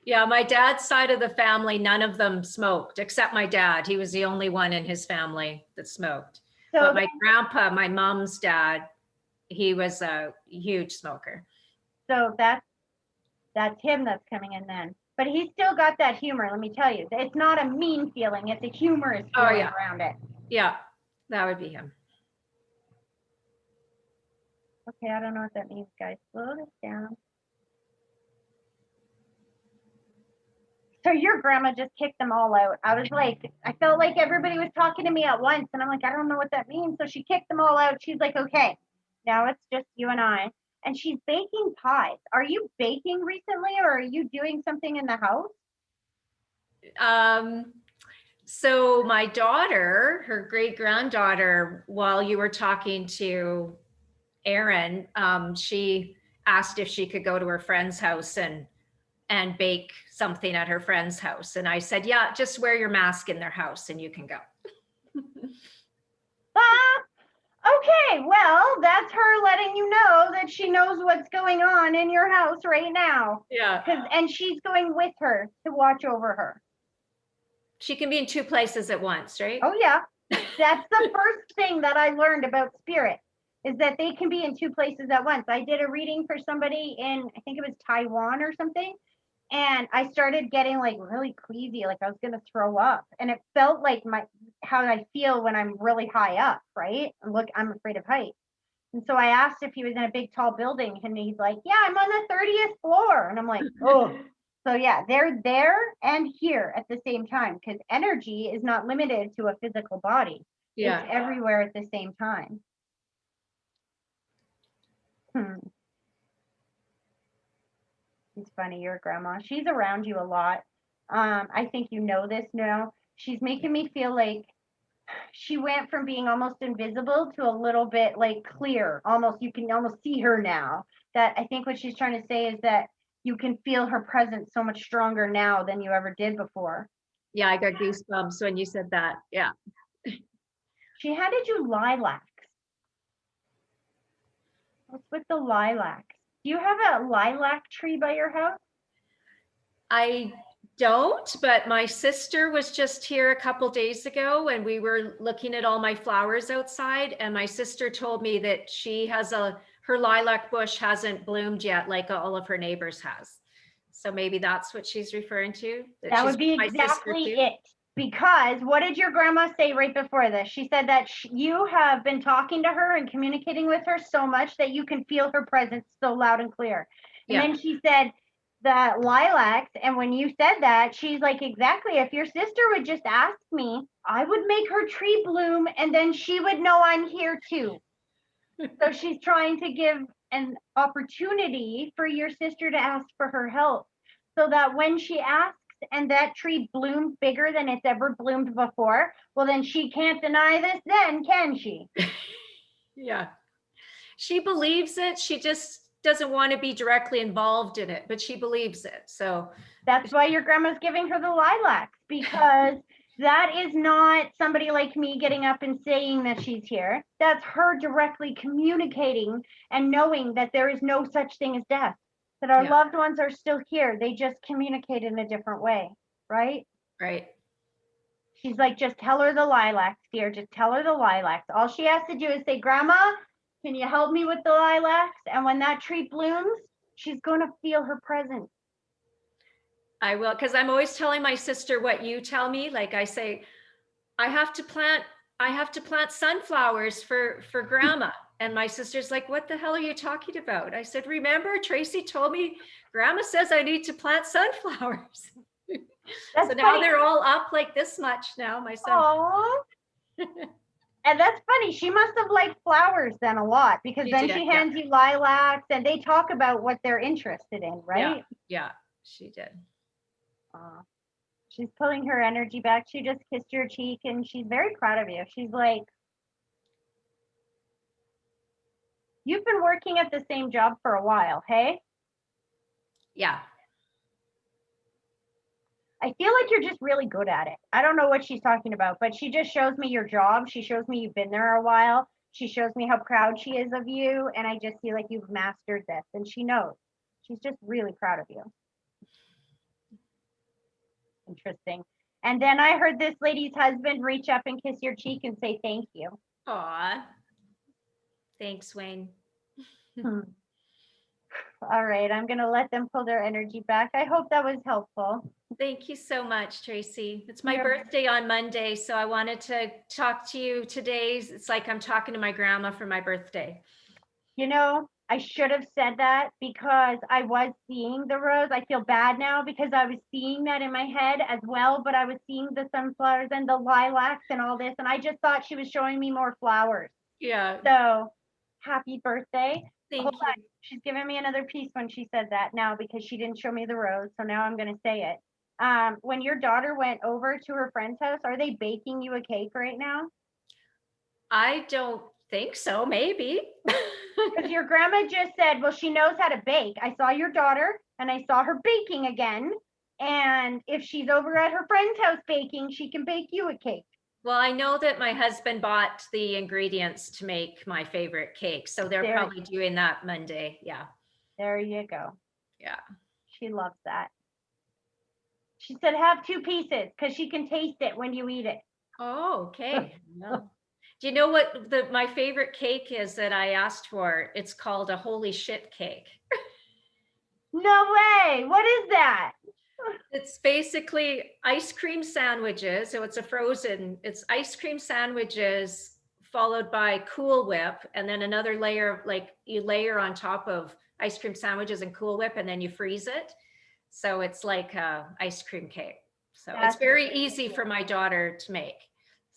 Yeah, my dad's side of the family, none of them smoked, except my dad. He was the only one in his family that smoked. So but my grandpa, my mom's dad, he was a huge smoker. So that's him that's coming in then. But he's still got that humor, let me tell you. It's not a mean feeling, it's a humorous feeling around it. Yeah, that would be him. Okay, I don't know what that means, guys. Slow this down. So your grandma just kicked them all out. I was like, I felt like everybody was talking to me at once, and I'm like, I don't know what that means. So she kicked them all out. She's like, okay, now it's just you and I. And she's baking pies. Are you baking recently, or are you doing something in the house? So my daughter, her great-granddaughter, while you were talking to Erin, she asked if she could go to her friend's house and bake something at her friend's house. And I said, yeah, just wear your mask in their house and you can go. Okay, well, that's her letting you know that she knows what's going on in your house right now. Yeah. And she's going with her to watch over her. She can be in 2 places at once, right? Oh, yeah. That's the first thing that I learned about spirit, is that they can be in 2 places at once. I did a reading for somebody in, I think it was Taiwan or something. And I started getting like really queasy, like I was going to throw up. And it felt like how I feel when I'm really high up, right? Look, I'm afraid of heights. And so I asked if he was in a big, tall building. And he's like, yeah, I'm on the 30th floor. And I'm like, oh. So yeah, they're there and here at the same time, because energy is not limited to a physical body. Yeah. It's everywhere at the same time. It's funny, your grandma. She's around you a lot. I think you know this now. She's making me feel like she went from being almost invisible to a little bit like clear. Almost, you can almost see her now. That I think what she's trying to say is that you can feel her presence so much stronger now than you ever did before. Yeah, I got goosebumps when you said that. Yeah. She handed you lilacs. What's with the lilacs? Do you have a lilac tree by your house? I don't, but my sister was just here a couple days ago and we were looking at all my flowers outside, and my sister told me that she has her lilac bush hasn't bloomed yet like all of her neighbors has. So maybe that's what she's referring to. That would be exactly it. Because what did your grandma say right before this? She said that you have been talking to her and communicating with her so much that you can feel her presence so loud and clear. And Yeah. then she said the lilacs. And when you said that, she's like, exactly. If your sister would just ask me, I would make her tree bloom and then she would know I'm here too. So she's trying to give an opportunity for your sister to ask for her help so that when she asks, and that tree blooms bigger than it's ever bloomed before, well, then she can't deny this then, can she? Yeah. She believes it. She just doesn't want to be directly involved in it, but she believes it. So that's why your grandma's giving her the lilacs, because that is not somebody like me getting up and saying that she's here. That's her directly communicating and knowing that there is no such thing as death, that our loved ones are still here. They just communicate in a different way, right? Right. She's like, just tell her the lilacs, dear. Just tell her the lilacs. All she has to do is say, Grandma, can you help me with the lilacs? And when that tree blooms, she's going to feel her presence. I will, because I'm always telling my sister what you tell me. Like I say, I have to plant sunflowers for Grandma. And my sister's like, what the hell are you talking about? I said, remember, Tracy told me, Grandma says I need to plant sunflowers. So now they're all up like this much now, my son. And that's funny. She must have liked flowers then a lot, because she hands you lilacs and they talk about what they're interested in, right? Yeah, she did. She's pulling her energy back. She just kissed your cheek and she's very proud of you. She's like, you've been working at the same job for a while, hey? Yeah. I feel like you're just really good at it. I don't know what she's talking about, but she just shows me your job. She shows me you've been there a while. She shows me how proud she is of you. And I just feel like you've mastered this. And she knows. She's just really proud of you. Interesting. And then I heard this lady's husband reach up and kiss your cheek and say thank you. Aw. Thanks, Wayne. All right, I'm going to let them pull their energy back. I hope that was helpful. Thank you so much, Tracy. It's my birthday on Monday, so I wanted to talk to you today. It's like I'm talking to my grandma for my birthday. You know, I should have said that because I was seeing the rose. I feel bad now because I was seeing that in my head as well, but I was seeing the sunflowers and the lilacs and all this, and I just thought she was showing me more flowers. Yeah. So happy birthday. Thank Hold you. on. She's giving me another piece when she said that now because she didn't show me the rose. So now I'm going to say it. When your daughter went over to her friend's house, are they baking you a cake right now? I don't think so. Maybe. Because your grandma just said, well, she knows how to bake. I saw your daughter and I saw her baking again. And if she's over at her friend's house baking, she can bake you a cake. Well, I know that my husband bought the ingredients to make my favorite cake. So they're probably doing that Monday. Yeah. There you go. Yeah. She loves that. She said, have 2 pieces because she can taste it when you eat it. Oh, okay. No. Do you know what my favorite cake is that I asked for? It's called a holy shit cake. No way. What is that? It's basically ice cream sandwiches. So it's ice cream sandwiches followed by Cool Whip. And then another layer, like you layer on top of ice cream sandwiches and Cool Whip, and then you freeze it. So it's like a ice cream cake. So it's very easy for my daughter to make.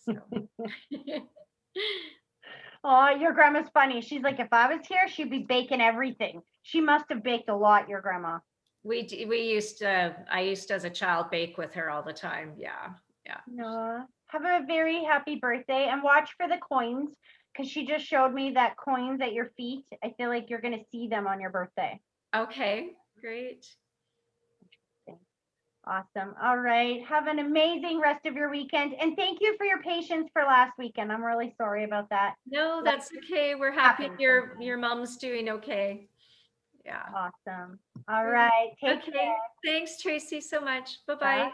So. Oh, your grandma's funny. She's like, if I was here, she'd be baking everything. She must have baked a lot, your grandma. I used to as a child bake with her all the time. Yeah. No. Have a very happy birthday and watch for the coins because she just showed me that coins at your feet. I feel like you're going to see them on your birthday. Okay, great. Awesome. All right. Have an amazing rest of your weekend. And thank you for your patience for last weekend. I'm really sorry about that. No, that's okay. We're happy your mom's doing okay. Yeah. Awesome. All right. Take care. Thanks, Tracy, so much. Bye-bye. Bye.